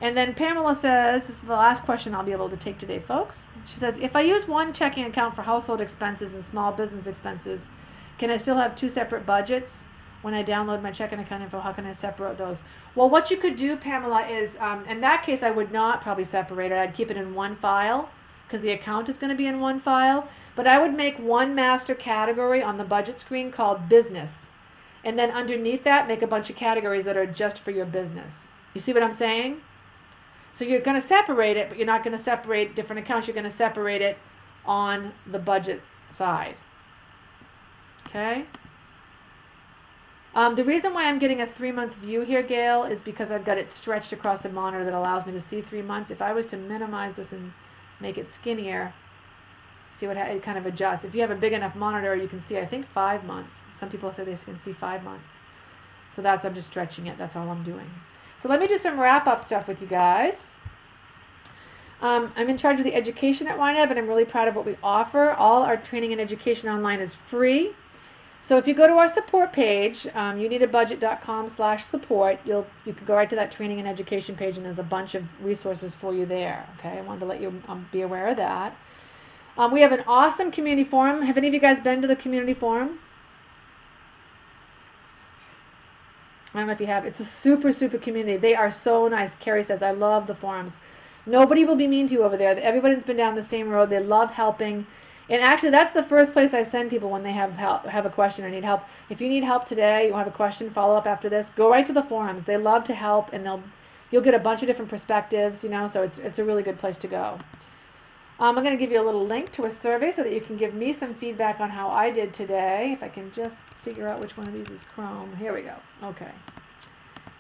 And then Pamela says, this is the last question I'll be able to take today, folks. She says, if I use one checking account for household expenses and small business expenses, can I still have two separate budgets? When I download my checking account info, how can I separate those? Well, what you could do, Pamela, is, in that case, I would not probably separate it. I'd keep it in one file because the account is going to be in one file. But I would make one master category on the budget screen called business. And then underneath that, make a bunch of categories that are just for your business. You see what I'm saying? So you're going to separate it, but you're not going to separate different accounts. You're going to separate it on the budget side. Okay? The reason why I'm getting a 3-month view here, Gail, is because I've got it stretched across the monitor that allows me to see 3 months. If I was to minimize this and make it skinnier, see what it kind of adjusts. If you have a big enough monitor, you can see, I think, 5 months. Some people say they can see 5 months. So I'm just stretching it. That's all I'm doing. So let me do some wrap-up stuff with you guys. I'm in charge of the education at YNAB, and I'm really proud of what we offer. All our training and education online is free. So if you go to our support page, youneedabudget.com/support, you can go right to that training and education page, and there's a bunch of resources for you there. Okay, I wanted to let you be aware of that. We have an awesome community forum. Have any of you guys been to the community forum? I don't know if you have. It's a super, super community. They are so nice. Carrie says, I love the forums. Nobody will be mean to you over there. Everybody's been down the same road. They love helping. And actually, that's the first place I send people when they have a question or need help. If you need help today, you have a question, follow up after this, go right to the forums. They love to help, and you'll get a bunch of different perspectives, so it's a really good place to go. I'm going to give you a little link to a survey so that you can give me some feedback on how I did today. If I can just figure out which one of these is Chrome. Here we go. Okay.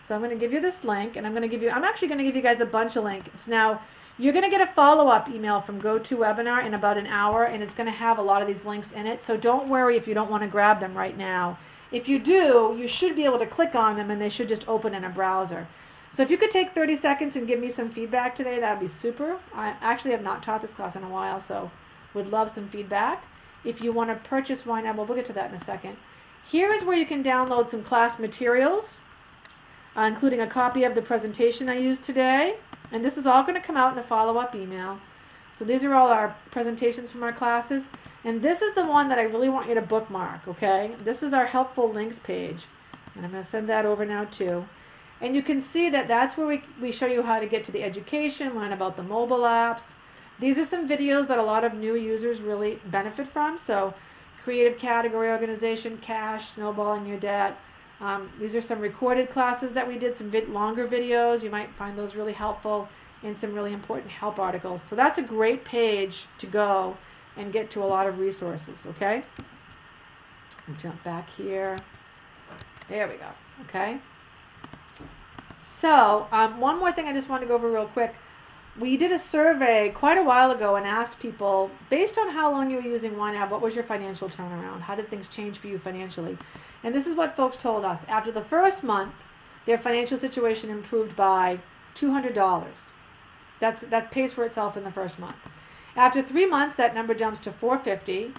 So I'm going to give you this link, and I'm actually going to give you guys a bunch of links. Now, you're going to get a follow-up email from GoToWebinar in about an hour, and it's going to have a lot of these links in it. So don't worry if you don't want to grab them right now. If you do, you should be able to click on them, and they should just open in a browser. So if you could take 30 seconds and give me some feedback today, that would be super. I actually have not taught this class in a while, so would love some feedback. if you want to purchase YNAB. We'll get to that in a second. Here is where you can download some class materials, including a copy of the presentation I used today. And this is all going to come out in a follow-up email. So these are all our presentations from our classes. And this is the one that I really want you to bookmark, okay? This is our helpful links page. And I'm going to send that over now too. And you can see that that's where we show you how to get to the education, learn about the mobile apps. These are some videos that a lot of new users really benefit from. So creative category organization, cash, snowballing your debt. These are some recorded classes that we did, some longer videos. You might find those really helpful, and some really important help articles. So that's a great page to go and get to a lot of resources, okay? I'll jump back here. There we go, okay? So one more thing I just want to go over real quick. We did a survey quite a while ago and asked people, based on how long you were using YNAB, what was your financial turnaround? How did things change for you financially? And this is what folks told us. After the first month, their financial situation improved by $200. That pays for itself in the first month. After 3 months, that number jumps to $450.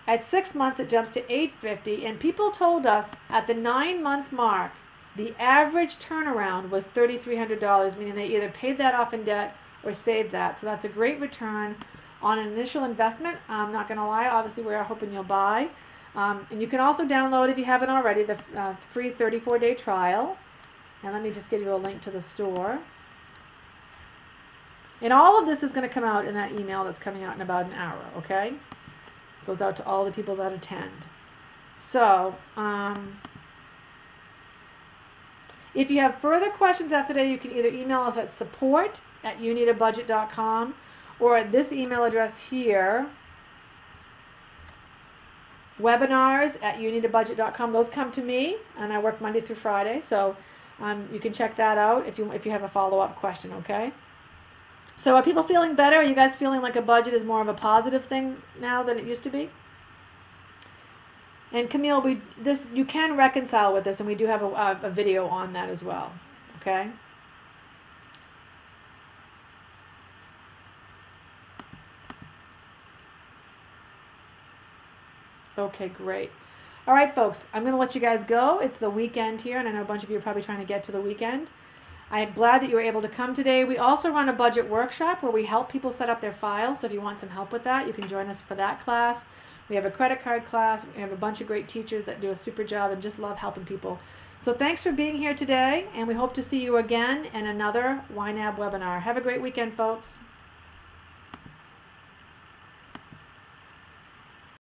At 6 months, it jumps to $850. And people told us at the 9-month mark, the average turnaround was $3,300, meaning they either paid that off in debt or saved that. So that's a great return on an initial investment. I'm not going to lie, obviously we're hoping you'll buy. And you can also download, if you haven't already, the free 34-day trial. And let me just give you a link to the store. And all of this is going to come out in that email that's coming out in about an hour, okay? It goes out to all the people that attend. So, if you have further questions after today, you can either email us at support@youneedabudget.com or at this email address here, webinars@youneedabudget.com. Those come to me, and I work Monday through Friday, so you can check that out if you have a follow-up question, okay? So are people feeling better? Are you guys feeling like a budget is more of a positive thing now than it used to be? And Camille, you can reconcile with this, and we do have a video on that as well, okay? Okay, great. All right, folks, I'm going to let you guys go. It's the weekend here, and I know a bunch of you are probably trying to get to the weekend. I'm glad that you were able to come today. We also run a budget workshop where we help people set up their files. So if you want some help with that, you can join us for that class. We have a credit card class. We have a bunch of great teachers that do a super job and just love helping people. So thanks for being here today, and we hope to see you again in another YNAB webinar. Have a great weekend, folks.